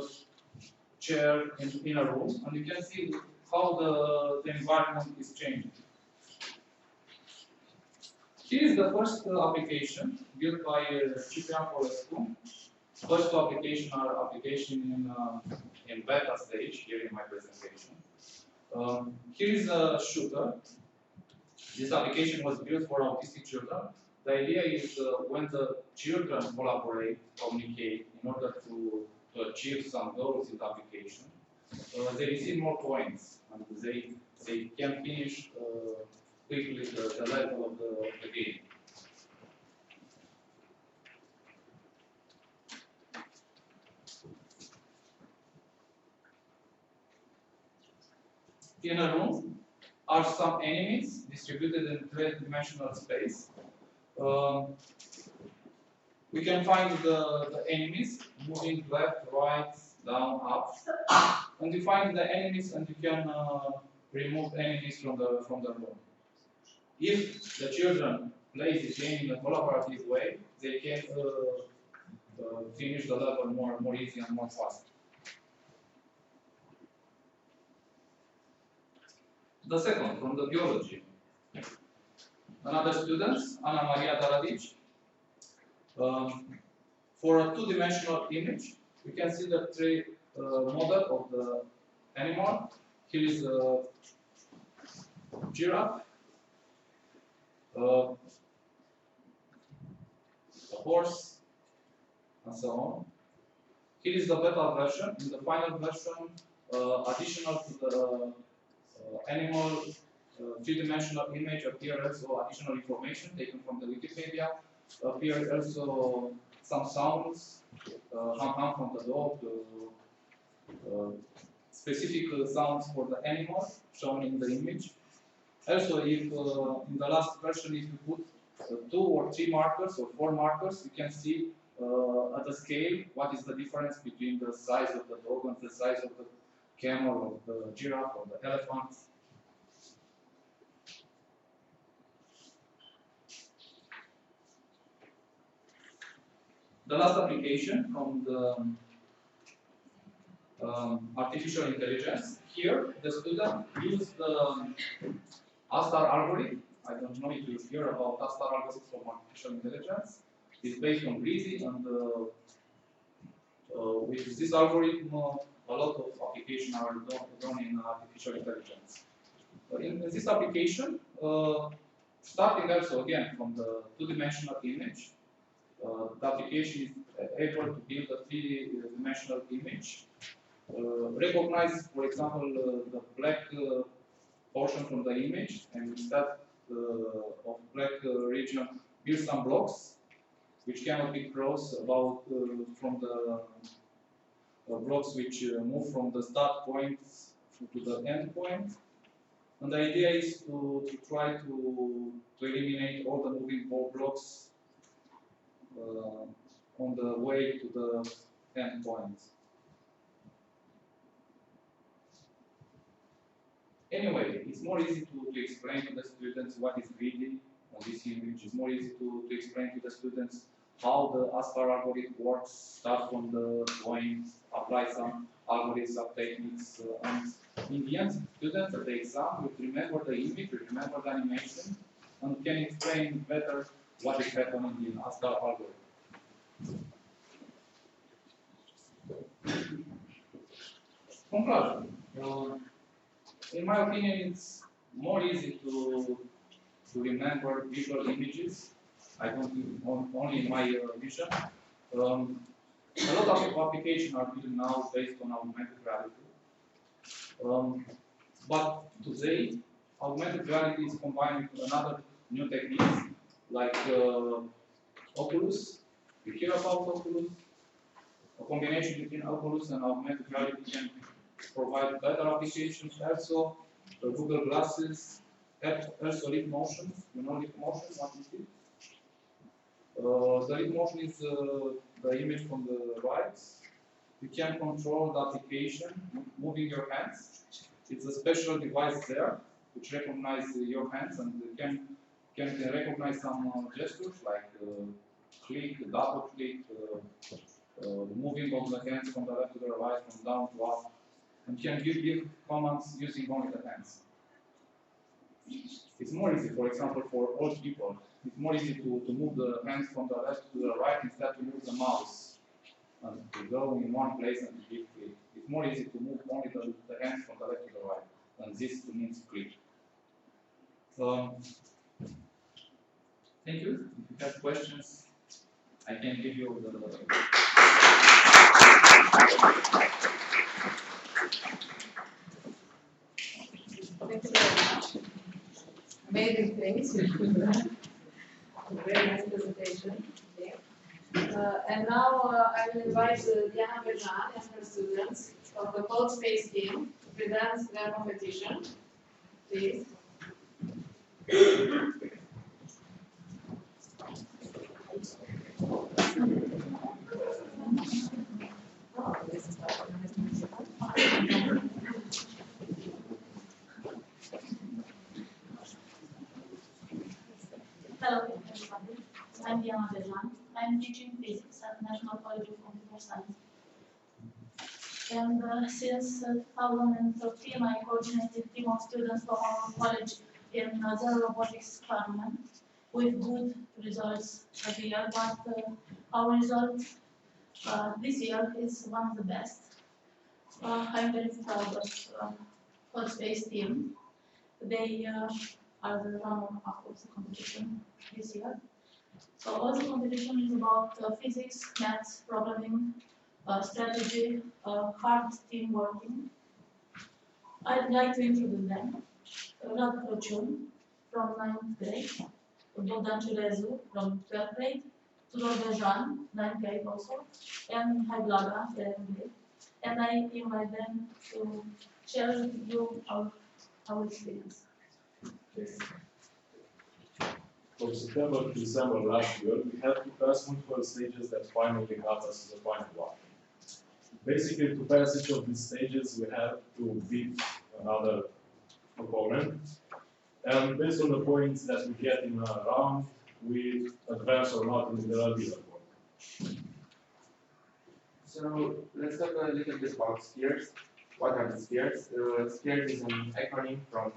chair in a room, and you can see how the environment is changing. Here is the first application built by Piatra-Neamţ. First two applications are application in beta stage here in my presentation. Here is a shooter. This application was built for autistic children. The idea is when the children collaborate, communicate in order to achieve some goals in the application, they receive more points and they can finish quickly the level of the game. In a room are some enemies distributed in three-dimensional space. We can find the enemies moving left, right, down, up, and you find the enemies and you can remove enemies from the room. If the children play this game in a collaborative way, they can finish the level more easy and more fast. The second, from the biology. Another student, Ana Maria Daradic. For a two-dimensional image, we can see the three model of the animal. Here is a giraffe, a horse, and so on. Here is the beta version. In the final version, additional to the animal three-dimensional image appears also additional information taken from the Wikipedia. Appears also some sounds, hum from the dog, specific sounds for the animal shown in the image. Also, if in the last version, if you put 2 or 3 markers or 4 markers, you can see at the scale what is the difference between the size of the dog and the size of the camel, or the giraffe, or the elephant. The last application from the artificial intelligence. Here, the student used the ASTAR algorithm. I don't know if you hear about ASTAR algorithm from artificial intelligence. It's based on Breezy, and with this algorithm, a lot of applications are done in artificial intelligence. In this application, starting also again from the two-dimensional image, the application is able to build a three-dimensional image recognize, for example, the black portion from the image, and instead of black region, build some blocks which cannot be crossed about from the blocks which move from the start point to the end point. And the idea is to try to eliminate all the moving blocks on the way to the end point. Anyway, it's more easy to explain to the students what is greedy on this image. It's more easy to explain to the students how the ASPAR algorithm works, start from the point, apply some algorithms, some techniques, and in the end, students at the exam will remember the image, will remember the animation, and can explain better what is happening in ASPAR algorithm. Conclusion. In my opinion, it's more easy to remember visual images. I don't think only in my vision. A lot of applications are built now based on augmented reality. But today, augmented reality is combined with another new techniques like Oculus. You hear about Oculus? A combination between Oculus and augmented reality can provide better applications. Also, Google Glasses, also leap motion. You know leap motion, what is it? The leap motion is the image from the right. You can control the application moving your hands. It's a special device there which recognizes your hands and can recognize some gestures like click, double click, moving of the hands from the left to the right, from down to up, and can give commands using only the hands. It's more easy, for example, for old people. It's more easy to move the hands from the left to the right instead to move the mouse and to go in one place and to give click. It's more easy to move only the hands from the left to the right, and this means click. Thank you. If you have questions, I can give you the. Thank you very much. Amazing things. Very nice presentation. Okay. And now I will invite Diana Bejan and her students of the Code Space team to present their competition. Please. Hello everybody, I'm Piatra Bejan. I'm teaching physics at National College of Computer Science. And since 2013, I coordinated a team of students from our college in Zero Robotics Experiment with good results every year, but our result this year is one of the best. I'm very proud of Code Space team. They are the runner-up of the competition this year. So all the competition is about physics, maths, programming, strategy, hard team working. I'd like to introduce them. Rad Crăciun from 9th grade, Bogdan Ciulezu from 12th grade, Tudor Bejan, 9th grade also, and Mihai Blaga, 11th grade. And I invite them to share with you our experience. Please. From September to December last year, we had to pass multiple stages that finally got us to the final one. Basically, to pass each of these stages, we had to beat another opponent. And based on the points that we get in a round, we advance or not in the leaderboard. So let's talk a little bit about spheres. What are the spheres? Spheres is an acronym from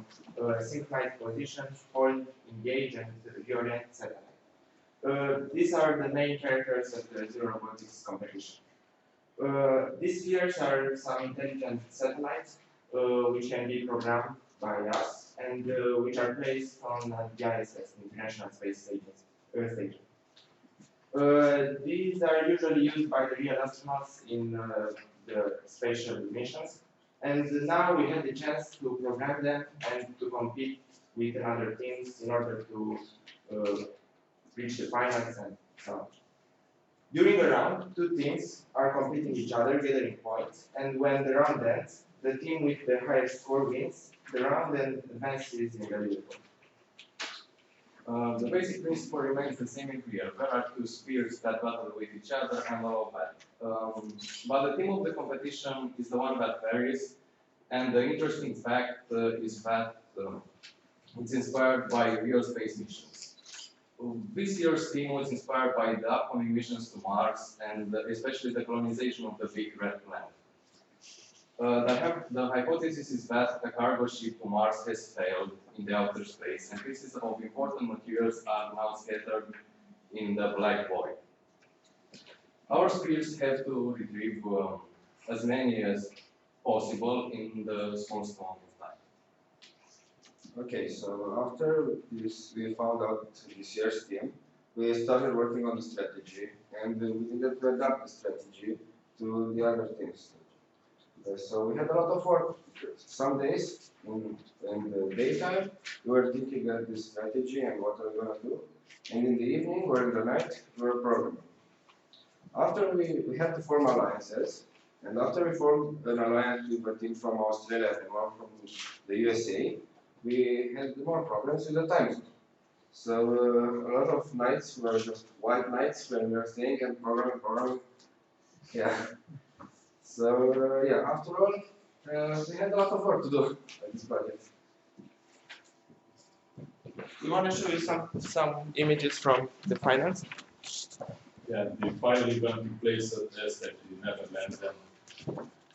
synchronized position, hold, engage, and reorient satellite. These are the main characters of the Zero Robotics competition. These spheres are some intelligent satellites which can be programmed by us and which are placed on the ISS, International Space Station. These are usually used by the real astronauts in the spatial missions. And now we had the chance to program them and to compete with other teams in order to reach the finals and so on. During the round, two teams are competing each other, gathering points, and when the round ends, the team with the highest score wins the round and advances in the leaderboard. The basic principle remains the same in real. There are two spheres that battle with each other and all of that. But the theme of the competition is the one that varies, and the interesting fact is that it's inspired by real space missions. This year's theme was inspired by the upcoming missions to Mars and especially the colonization of the big red planet. The hypothesis is that a cargo ship to Mars has failed in the outer space, and pieces of important materials are now scattered in the black void. Our spheres have to retrieve as many as possible in the smallest amount of time. Okay, so after this, we found out this year's theme, we started working on the strategy, and we needed to adapt the strategy to the other teams. So we had a lot of work. Some days in the daytime, we were thinking of this strategy and what we were going to do. And in the evening or in the night, we were programming. After we had to form alliances, and after we formed an alliance with a team from Australia and one from the USA, we had more problems with the time zone. So a lot of nights were just white nights when we were staying and programming. Yeah. So yeah, after all, we had a lot of work to do at this project. We want to show you some images from the finals. Yeah, we finally got to place a test at the Netherlands, and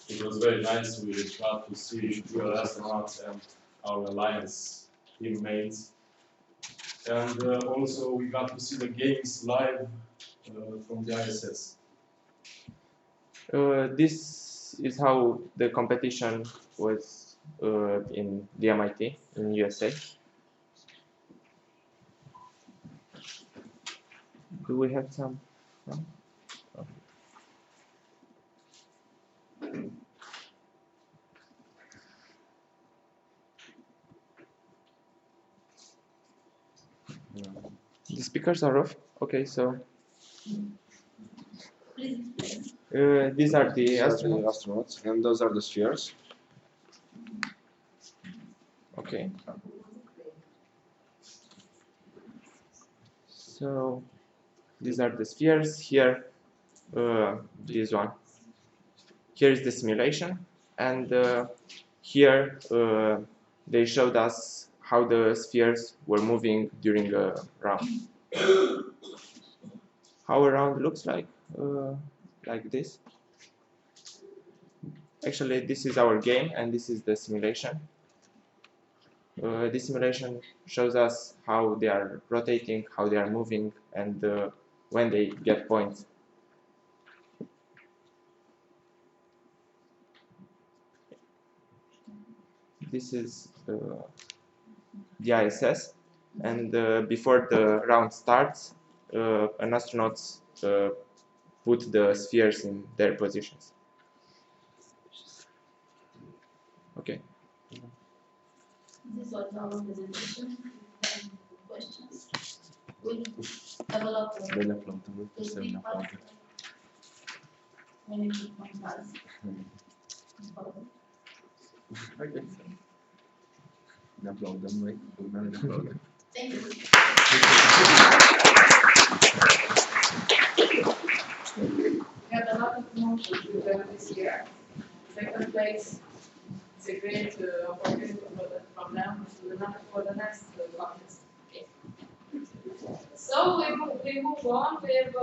it was very nice. We got to see real astronauts and our alliance teammates, and also we got to see the games live from the ISS. This is how the competition was in the MIT in USA. Do we have some? No? The speakers are off. Okay, so these are the astronauts, and those are the spheres. Okay. So these are the spheres. Here, this one. Here is the simulation, and here they showed us how the spheres were moving during a round. How a round looks like this. Actually, this is our game, and this is the simulation. This simulation shows us how they are rotating, how they are moving, and when they get points. This is the ISS, and before the round starts, an astronaut put the spheres in their positions. Okay. This was our presentation. Questions? We develop the big part when you put my class. Okay. Thank you. We had a lot of promotions with them this year. Second place, it's a great opportunity from them for the next contest. Okay. So we move on with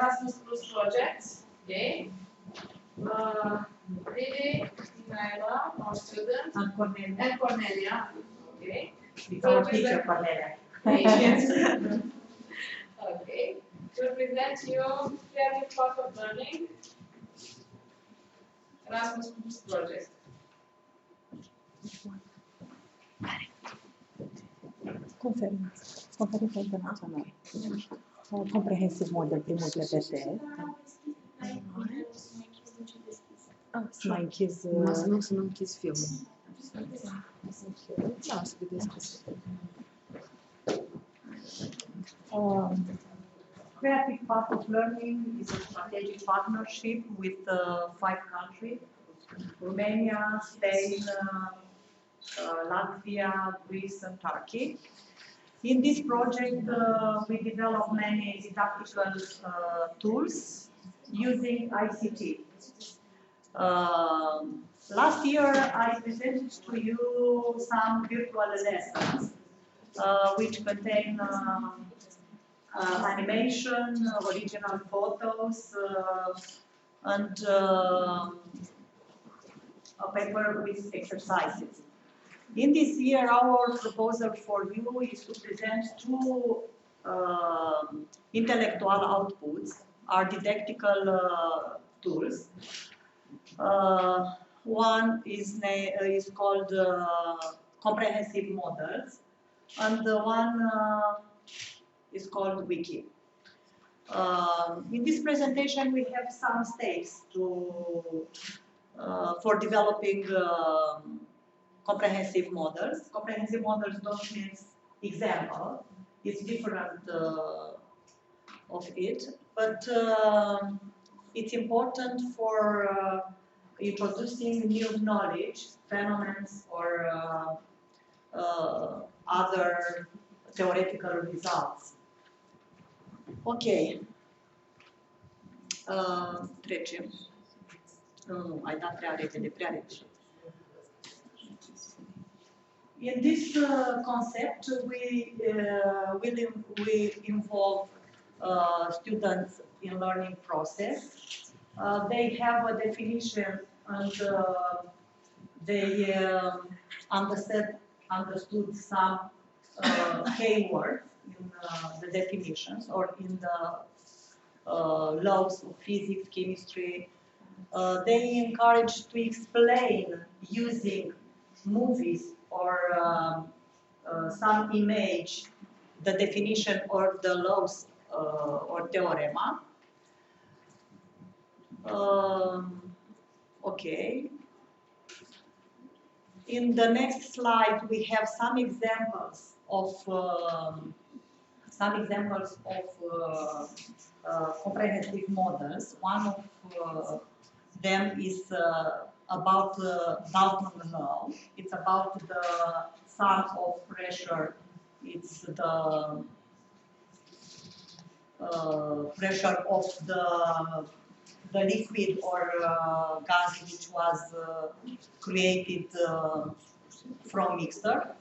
Erasmus Plus projects. Okay. Lily, Naila, our student, and Cornelia. Okay. Our teacher, Cornelia. Okay. Okay. To present you creative part of learning, Erasmus Plus project. Conferința internațională. Comprehensive model, primul PPT. Să mai închizi... Nu, să nu închizi filmul. Da, să vedeți că se... Creative Path of Learning is a strategic partnership with 5 countries: Romania, Spain, Latvia, Greece, and Turkey. In this project, we develop many didactical tools using ICT. Last year, I presented to you some virtual lessons, which contain animation, original photos, and a paper with exercises. In this year, our proposal for you is to present 2 intellectual outputs, our didactical tools. One is called comprehensive models, and the one is called Wiki. In this presentation, we have some steps for developing comprehensive models. Comprehensive models don't mean example. It's different of it, but it's important for introducing new knowledge, phenomena, or other theoretical results. Okay. Trecem. Nu, ai dat prea repede, prea repede. In this concept, we involve students in learning process. They have a definition, and they understood some keywords in the definitions or in the laws of physics, chemistry. They encourage to explain using movies or some image the definition or the laws or theorema. Okay. In the next slide, we have some examples of comprehensive models. One of them is about Dalton law. It's about the sum of pressure. It's the pressure of the liquid or gas which was created from mixture.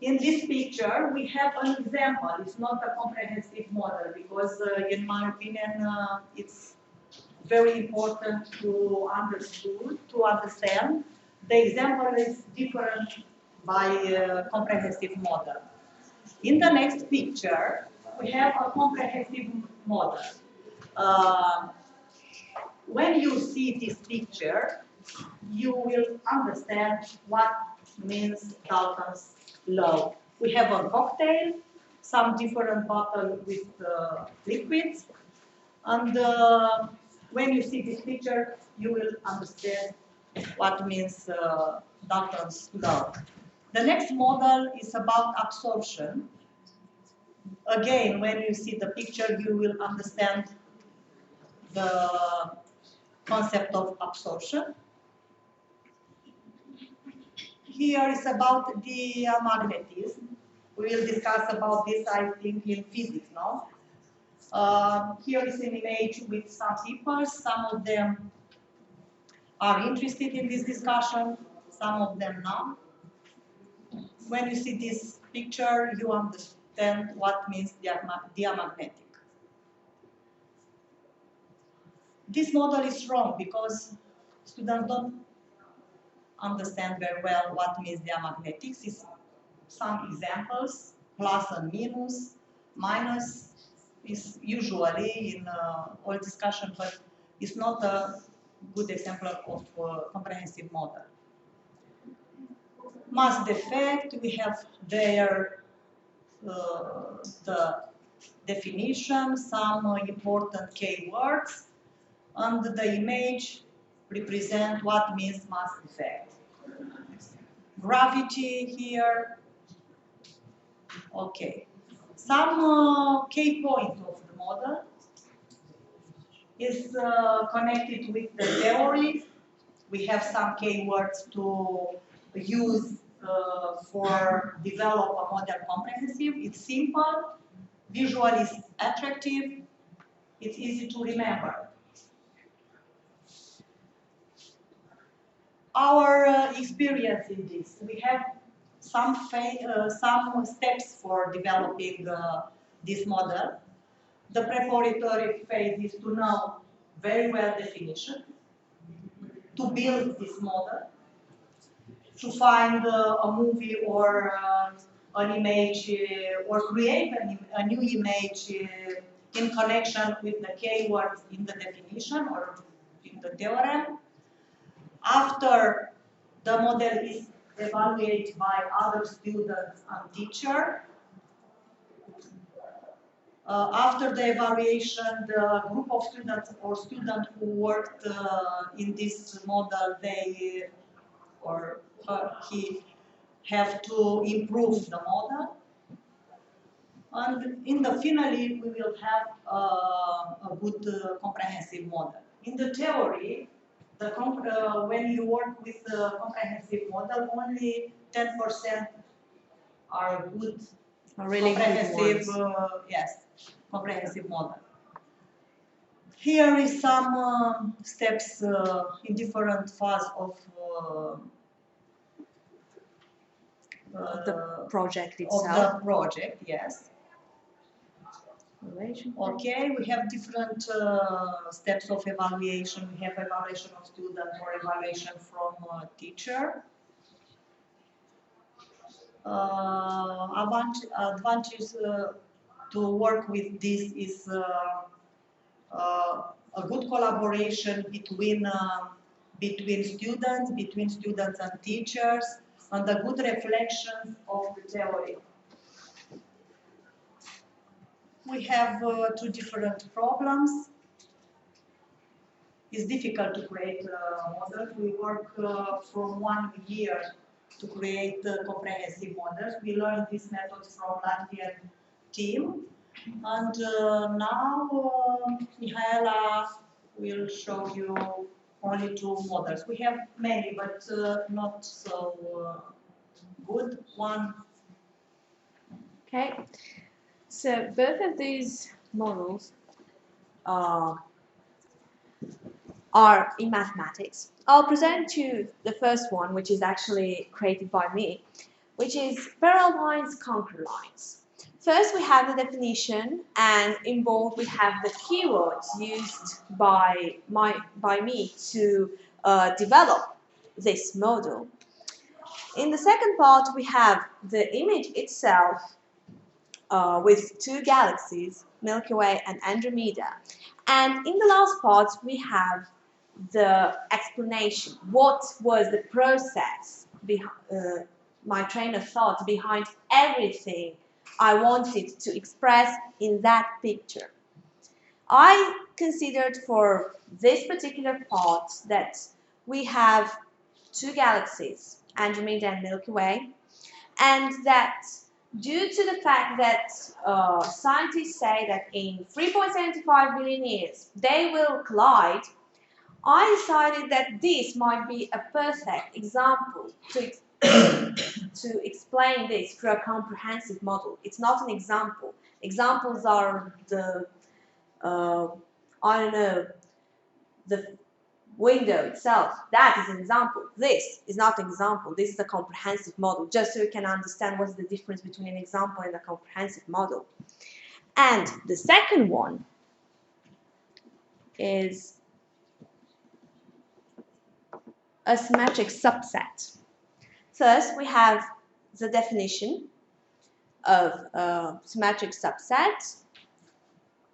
In this picture, we have an example. It's not a comprehensive model because, in my opinion, it's very important to understand. The example is different by comprehensive model. In the next picture, we have a comprehensive model. When you see this picture, you will understand what means Dalton's law. We have a cocktail, some different bottles with liquids, and when you see this picture, you will understand what means Dalton's law. The next model is about absorption. Again, when you see the picture, you will understand the concept of absorption. Here is about the magnetism. We will discuss about this, I think, in physics, no? Here is an image with some people. Some of them are interested in this discussion, some of them not. When you see this picture, you understand what means diamagnetic. This model is wrong because students don't understand very well what means diamagnetics. It's some examples, plus and minus is usually in all discussion, but it's not a good example of comprehensive model. Mass defect, we have there the definition, some important keywords, and the image represent what means mass effect. Gravity here. Okay. Some key point of the model is connected with the theory. We have some keywords to use for develop a model comprehensive. It's simple, visually attractive, it's easy to remember. Our experience in this, we have some steps for developing this model. The preparatory phase is to know very well definition, to build this model, to find a movie or an image or create a new image in connection with the keywords in the definition or in the theorem. After the model is evaluated by other students and teacher, after the evaluation, the group of students or students who worked in this model, they or he have to improve the model. And in the finally, we will have a good comprehensive model. In the theory, when you work with the comprehensive model, only 10% are good, really comprehensive, yes, comprehensive model. Here is some steps in different phases of the project itself. Of the project, yes. Okay, we have different steps of evaluation. We have evaluation of student or evaluation from teacher. Advantage to work with this is a good collaboration between students and teachers, and a good reflection of the theory. We have two different problems. It's difficult to create models. We work from 1 year to create comprehensive models. We learned this method from Latvian team. And now Mihaela will show you only 2 models. We have many, but not so good. One. Okay. So both of these models are in mathematics. I'll present you the first one, which is actually created by me, which is parallel lines conquer lines. First, we have the definition, and in bold we have the keywords used by me to develop this model. In the second part, we have the image itself with 2 galaxies, Milky Way and Andromeda. And in the last part, we have the explanation. What was the process, my train of thought behind everything I wanted to express in that picture. I considered for this particular part that we have 2 galaxies, Andromeda and Milky Way, and that due to the fact that scientists say that in 3.75 billion years they will collide, I decided that this might be a perfect example to explain this through a comprehensive model. It's not an example. Examples are the, I don't know, the window itself. That is an example. This is not an example. This is a comprehensive model, just so you can understand what's the difference between an example and a comprehensive model. And the second one is a symmetric subset. First, we have the definition of a symmetric subset.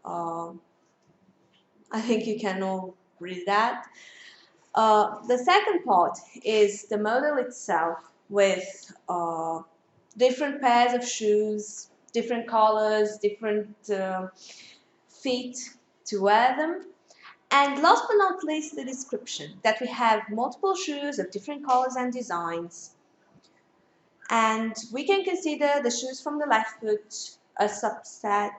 I think you can all read that. The second part is the model itself with different pairs of shoes, different colors, different feet to wear them. And last but not least, the description, that we have multiple shoes of different colors and designs. And we can consider the shoes from the left foot a subset,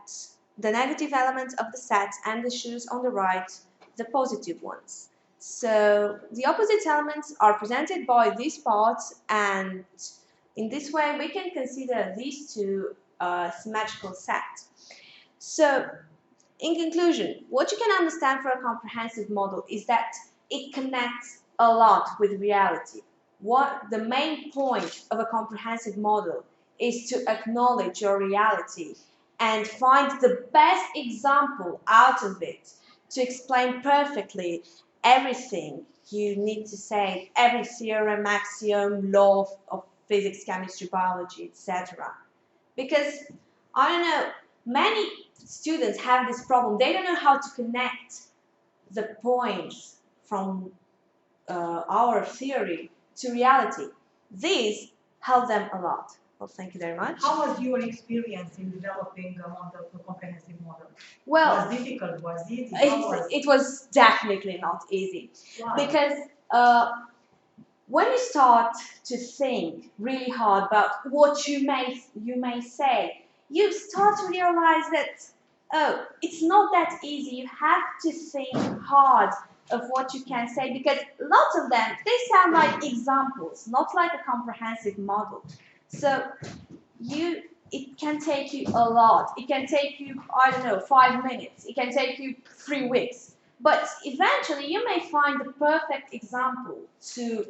the negative elements of the set, and the shoes on the right, the positive ones. So the opposite elements are presented by these parts, and in this way we can consider these two a symmetrical set. So in conclusion, what you can understand for a comprehensive model is that it connects a lot with reality. What the main point of a comprehensive model is to acknowledge your reality and find the best example out of it to explain perfectly everything you need to say, every theorem, axiom, law of physics, chemistry, biology, etc. Because, I don't know, many students have this problem. They don't know how to connect the points from our theory to reality. These help them a lot. Well, thank you very much. How was your experience in developing a model, a comprehensive model? Well, was it difficult? Was it? It was definitely not easy. Why? Because when you start to think really hard about what you may say, you start to realize that, oh, it's not that easy. You have to think hard of what you can say, because lots of them, they sound like examples, not like a comprehensive model. So it can take you a lot. It can take you, I don't know, 5 minutes. It can take you 3 weeks. But eventually you may find the perfect example to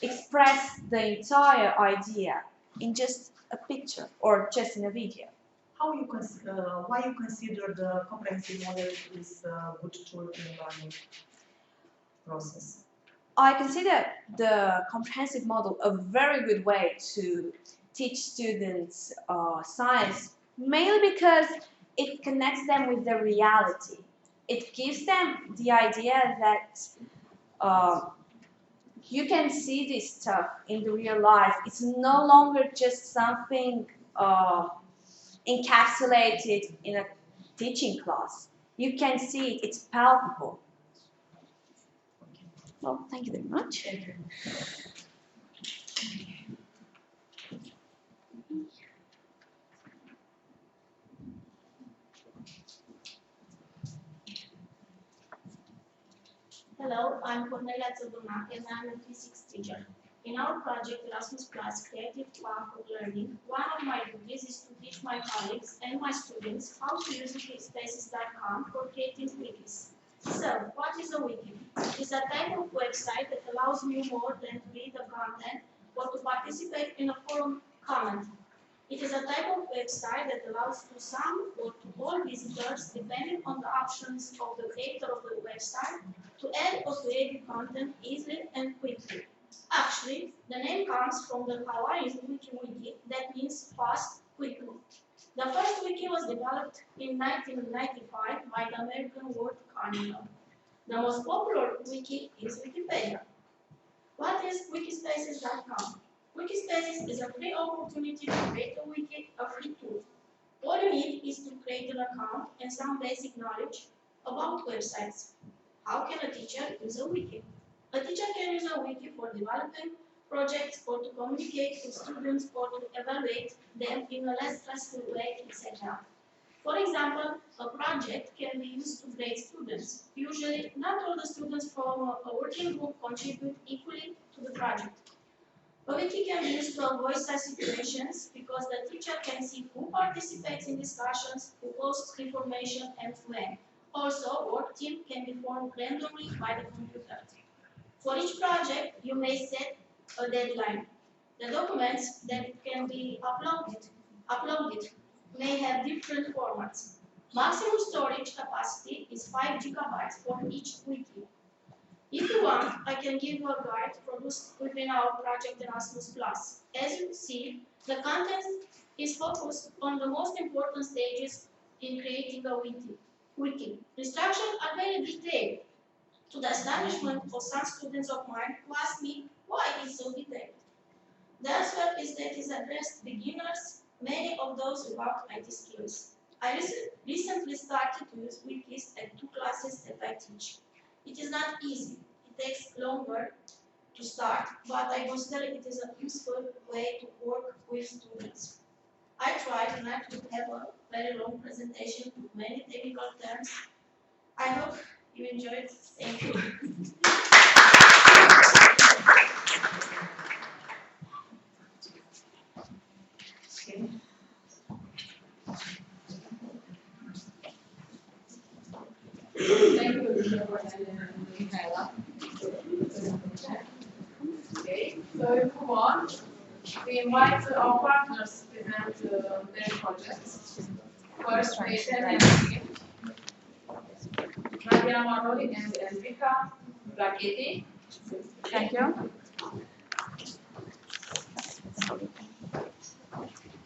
express the entire idea in just a picture or just in a video. How you why you consider the comprehensive model is a good tool in learning process? I consider the comprehensive model a very good way to teach students science, mainly because it connects them with the reality. It gives them the idea that you can see this stuff in the real life. It's no longer just something encapsulated in a teaching class. You can see it, it's palpable. Well, thank you very much. Thank you. Hello, I'm Cornelia Țăbunac and I'm a physics teacher. In our project Erasmus Plus Creative Path of Learning, one of my duties is to teach my colleagues and my students how to use wikispaces.com for creating wikis. So, what is a wiki? It's a type of website that allows you more than to read the content or to participate in a forum comment. It is a type of website that allows to some or to all visitors, depending on the options of the creator of the website, to add or to edit content easily and quickly. Actually, the name comes from the Hawaiian wiki, that means fast, quickly. The first wiki was developed in 1995 by the American Word Carnival. The most popular wiki is Wikipedia. What is wikispaces.com? Wikispaces is a free opportunity to create a wiki, a free tool. All you need is to create an account and some basic knowledge about websites. How can a teacher use a wiki? A teacher can use a wiki for developing projects or to communicate with students or to evaluate them in a less stressful way, etc. For example, a project can be used to grade students. Usually, not all the students from a working group contribute equally to the project. A wiki can be used to avoid such situations because the teacher can see who participates in discussions, who posts information, and when. Also, work team can be formed randomly by the computer. For each project, you may set a deadline. The documents that can be uploaded may have different formats. Maximum storage capacity is 5 gigabytes for each wiki. If you want, I can give you a guide produced within our project Erasmus+. As you see, the content is focused on the most important stages in creating a wiki. Instructions are very detailed, to the astonishment of some students of mine who ask me why it's so detailed. The answer is that it addressed beginners, many of those without IT skills. I recently started to use wikis at 2 classes that I teach. It is not easy. It takes longer to start, but I consider it is a useful way to work with students. I tried not to have a very long presentation with many technical terms. I hope you enjoyed. Thank you. Thank you, Michaela. Okay, so we move on. We invite our partners to present their projects. First, we have Nadia Maroli and Enrica Blacchetti. Thank you.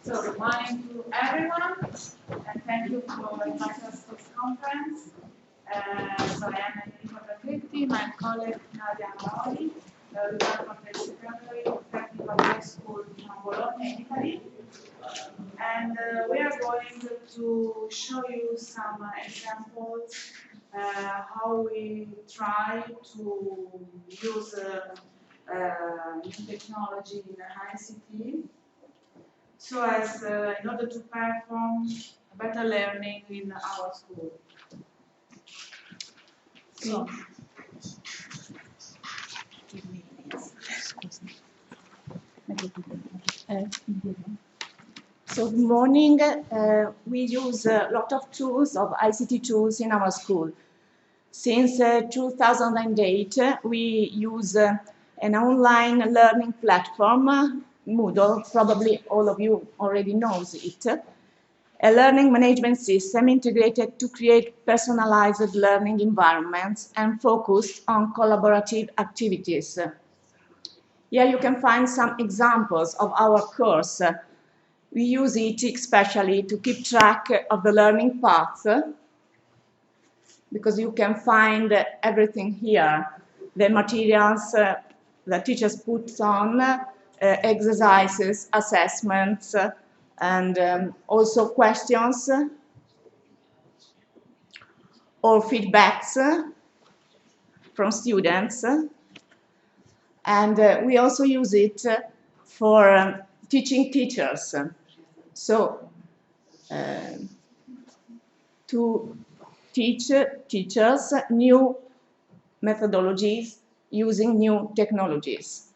So, good morning to everyone, and thank you for inviting us to this conference. So, I am Enrica Blacchetti, my colleague Nadia Maroli. We are from the Secondary Technical High School in Bologna, Italy. And we are going to show you some examples how we try to use new technology in ICT so as in order to perform better learning in our school. So, So good morning. We use a lot of tools, of ICT tools in our school. Since 2008, we use an online learning platform, Moodle. Probably all of you already knows it. A learning management system integrated to create personalized learning environments and focused on collaborative activities. Here you can find some examples of our course. We use it especially to keep track of the learning path, because you can find everything here. The materials the teachers put on, exercises, assessments, and also questions or feedbacks from students. And we also use it for teaching teachers. So, to teach teachers new methodologies using new technologies,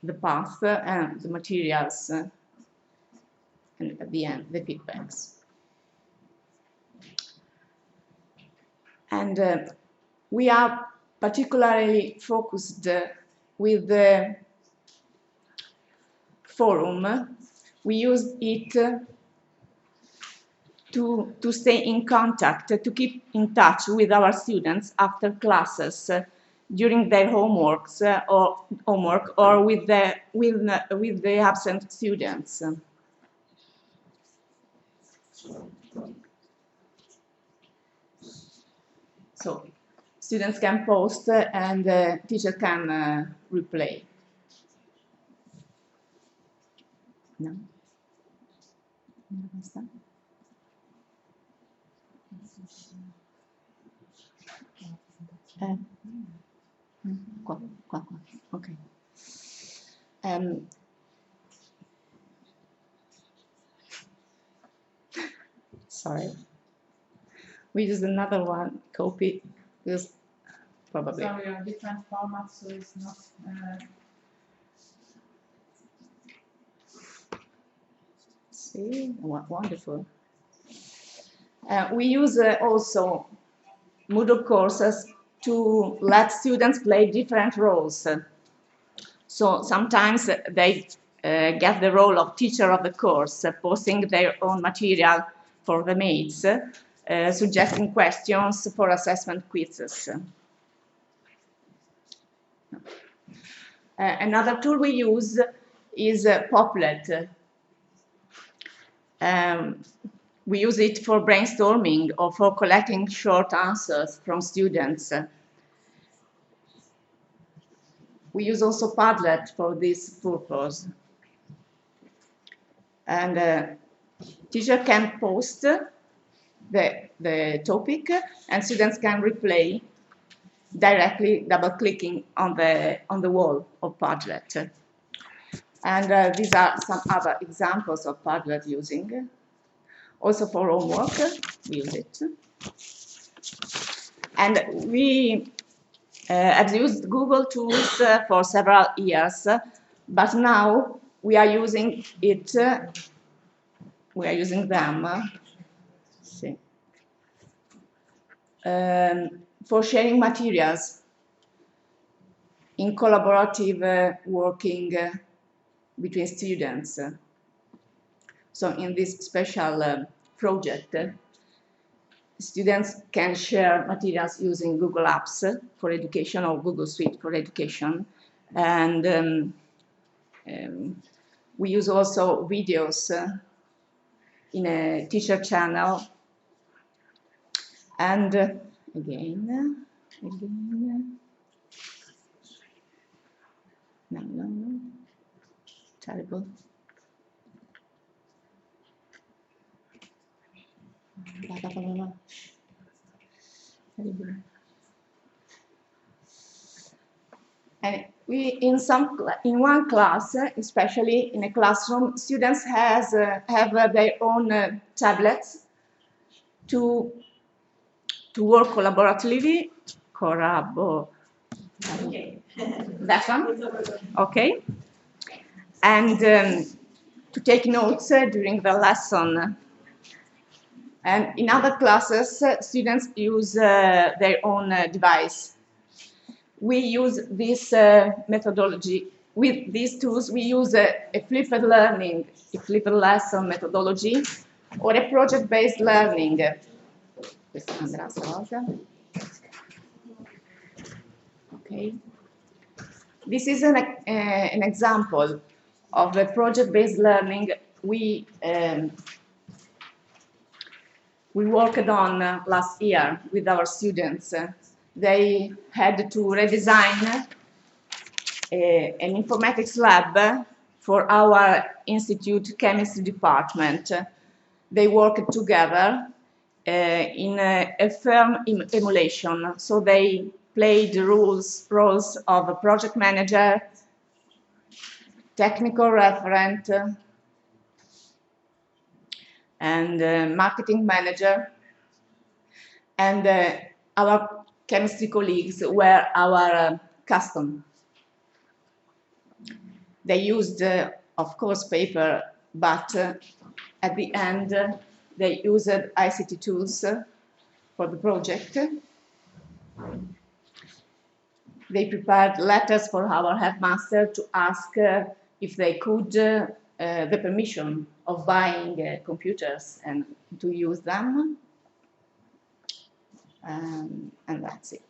the path and the materials, and at the end, the feedbacks. And we are particularly focused with the forum. We use it to stay in contact, to keep in touch with our students after classes, during their homework or with the absent students. So students can post and the teacher can replay. No? Qua. Okay. Sorry. We use another one, copy, because probably. Sorry, on different formats, so it's not. See, wonderful. We use also Moodle courses to let students play different roles. So sometimes they get the role of teacher of the course, posting their own material for the mates, suggesting questions for assessment quizzes. Another tool we use is Poplet. We use it for brainstorming or for collecting short answers from students. We use also Padlet for this purpose. And Teacher can post the topic, and students can replay directly, double-clicking on the wall of Padlet. And these are some other examples of Padlet using. Also for homework, we use it. And we have used Google Tools for several years, but now we are using it. We are using them for sharing materials in collaborative working between students. So in this special project, students can share materials using Google Apps for education or Google Suite for education. And we use also videos in a teacher channel. And again, no, terrible. And in one class, especially in a classroom, students have their own tablets to work collaboratively. That one, okay. And to take notes during the lesson. And in other classes, students use their own device. We use this methodology. With these tools, we use a flipped learning, a flipped lesson methodology, or a project-based learning. Okay. This is an example of a project-based learning we worked on last year with our students. They had to redesign an informatics lab for our institute chemistry department. They worked together in a firm emulation. So they played the roles of a project manager, technical referent, and marketing manager. And our chemistry colleagues were our custom. They used, of course, paper, but at the end, they used ICT tools for the project. They prepared letters for our headmaster to ask if they could the permission of buying computers and to use them. And that's it.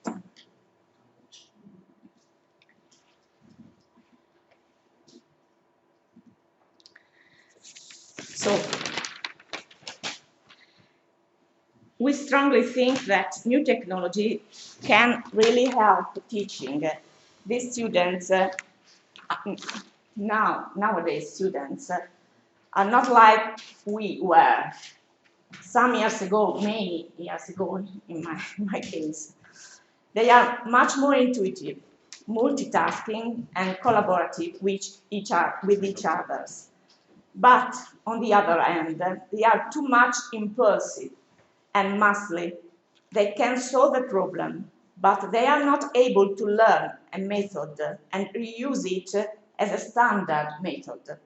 So we strongly think that new technology can really help teaching. These students, nowadays students, are not like we were some years ago, many years ago in my case. They are much more intuitive, multitasking, and collaborative with each other. But on the other hand, they are too much impulsive and muscly. They can solve the problem, but they are not able to learn a method and reuse it as a standard method.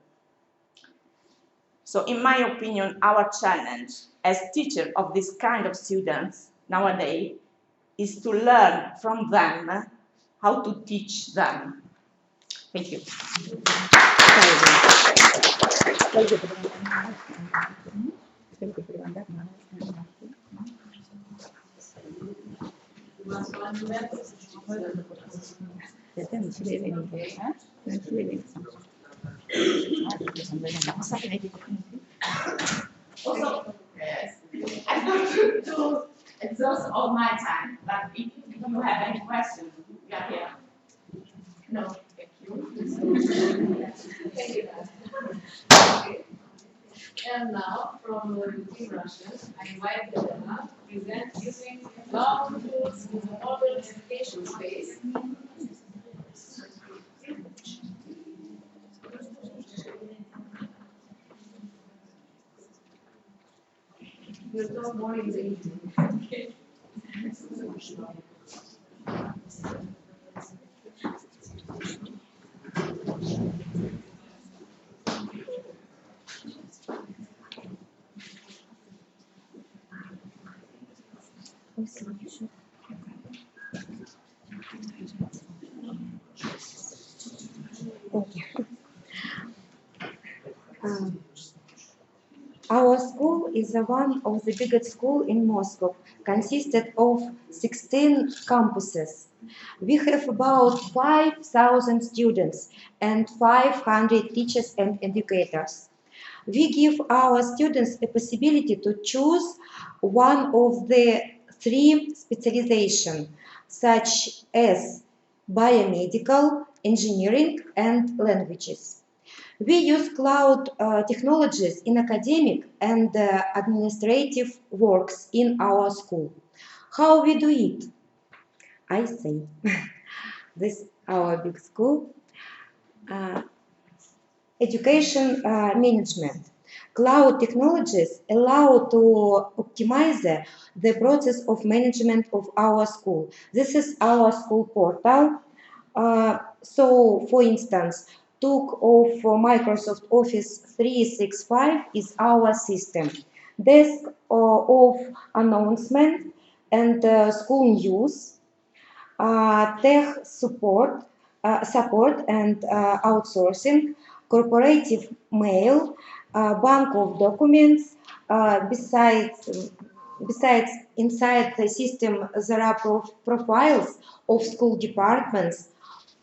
So in my opinion, our challenge as teachers of this kind of students nowadays is to learn from them how to teach them. Thank you. Also, I'm not to exhaust all my time, but if you have any questions, we are here. No, thank you. Thank you. Okay. And now, introduction, I invite Elena to present using cloud tools in the modern education space. We'll talk more in the evening. Okay. Our school is one of the biggest schools in Moscow, consisted of 16 campuses. We have about 5,000 students and 500 teachers and educators. We give our students a possibility to choose one of the 3 specializations, such as biomedical, engineering, and languages. We use cloud technologies in academic and administrative works in our school. How we do it? I say, this is our big school. Education management. Cloud technologies allow to optimize the process of management of our school. This is our school portal. So, for instance, took of Microsoft Office 365 is our system. Desk of announcement and school news, tech support and outsourcing, corporative mail, bank of documents. Besides, inside the system, there are profiles of school departments.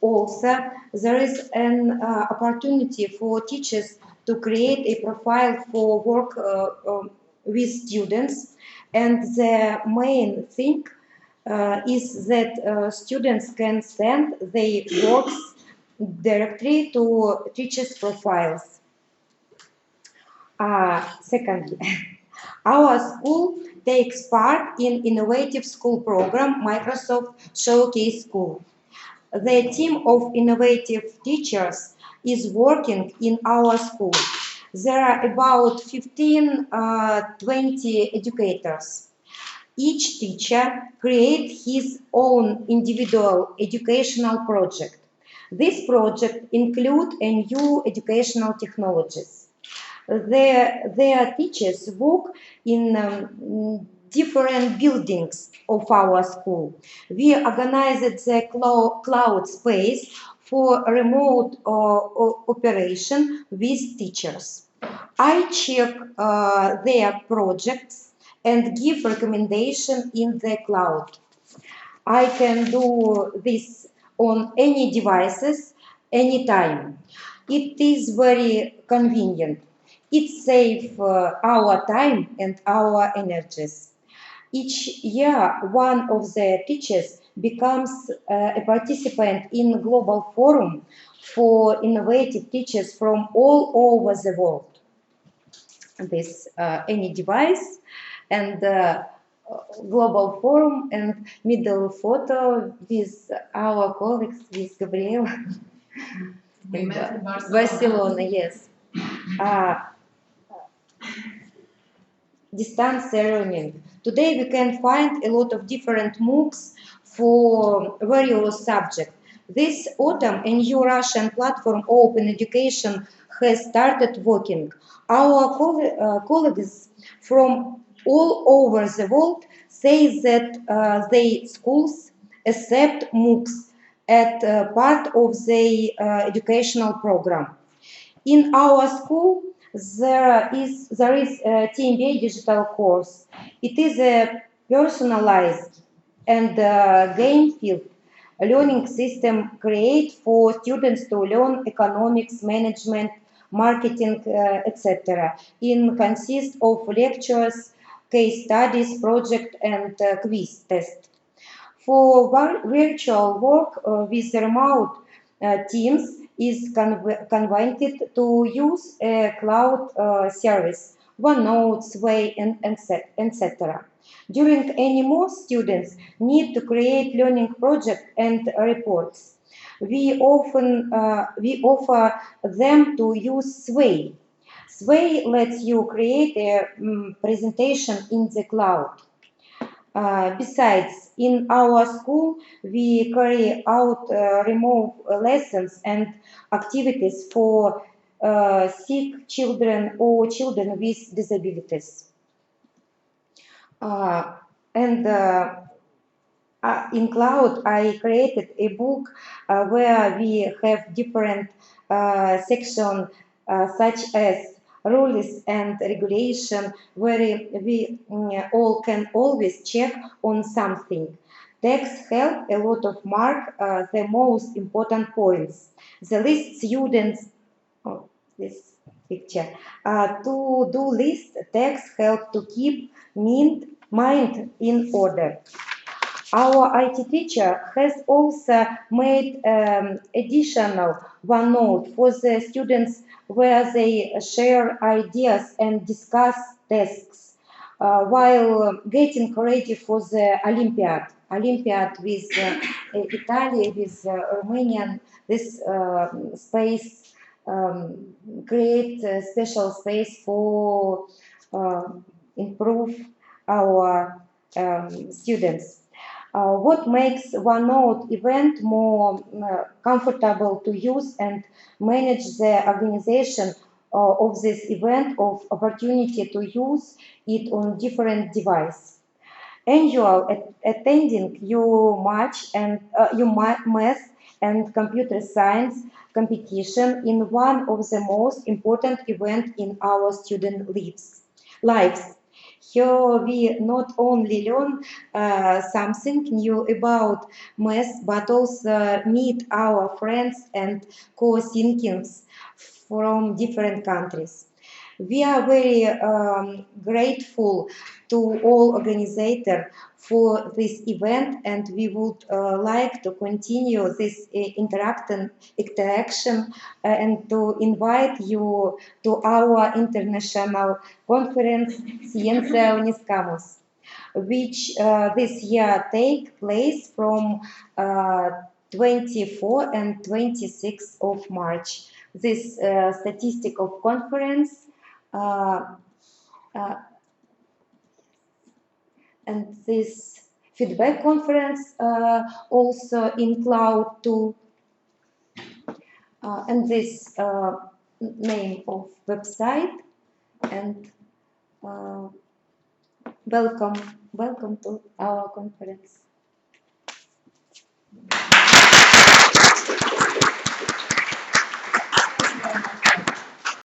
Also, there is an opportunity for teachers to create a profile for work with students. And the main thing is that students can send their works directly to teachers' profiles. Secondly, our school takes part in innovative school program Microsoft Showcase School. The team of innovative teachers is working in our school. There are about 15-20 educators. Each teacher creates his own individual educational project. This project includes new educational technologies. Their teachers work in different buildings of our school. We organized the cloud space for remote operation with teachers. I check their projects and give recommendation in the cloud. I can do this on any devices, anytime. It is very convenient. It saves our time and our energies. Each year, one of the teachers becomes a participant in global forum for innovative teachers from all over the world. This any device and global forum and middle photo with our colleagues, with Gabriel. We met in Barcelona. Barcelona, yes. Distance learning. Today we can find a lot of different MOOCs for various subjects. This autumn, a new Russian platform, Open Education, has started working. Our colleagues from all over the world say that their schools accept MOOCs as part of their educational program. In our school, there is a TMBA digital course. It is a personalized and game-filled learning system created for students to learn economics, management, marketing, etc. It consists of lectures, case studies, project, and quiz test. For virtual work with remote teams is convenient to use a cloud service OneNote, Sway, and etc. During any students need to create learning projects and reports. We offer them to use Sway. Sway lets you create a presentation in the cloud. Besides, in our school, we carry out remote lessons and activities for sick children or children with disabilities. In cloud, I created a book where we have different sections such as rules and regulation, where we all can always check on something. Texts help a lot of mark the most important points. The list students, this picture, to-do list text help to keep mind in order. Our IT teacher has also made additional OneNote for the students where they share ideas and discuss tasks while getting ready for the Olympiad with Italy, with Romanian. This space create a special space for improve our students. What makes OneNote event more comfortable to use and manage the organization of this event of opportunity to use it on different devices. Annual attending you math and computer science competition in one of the most important events in our student lives. Here we not only learn something new about math, but also meet our friends and co-thinkers from different countries. We are very grateful to all organizers for this event, and we would like to continue this interaction and to invite you to our international conference Ciencia Uniscamos, which this year take place from 24 and 26 of March. This statistical conference and this feedback conference also in cloud too, and this name of website, and welcome to our conference.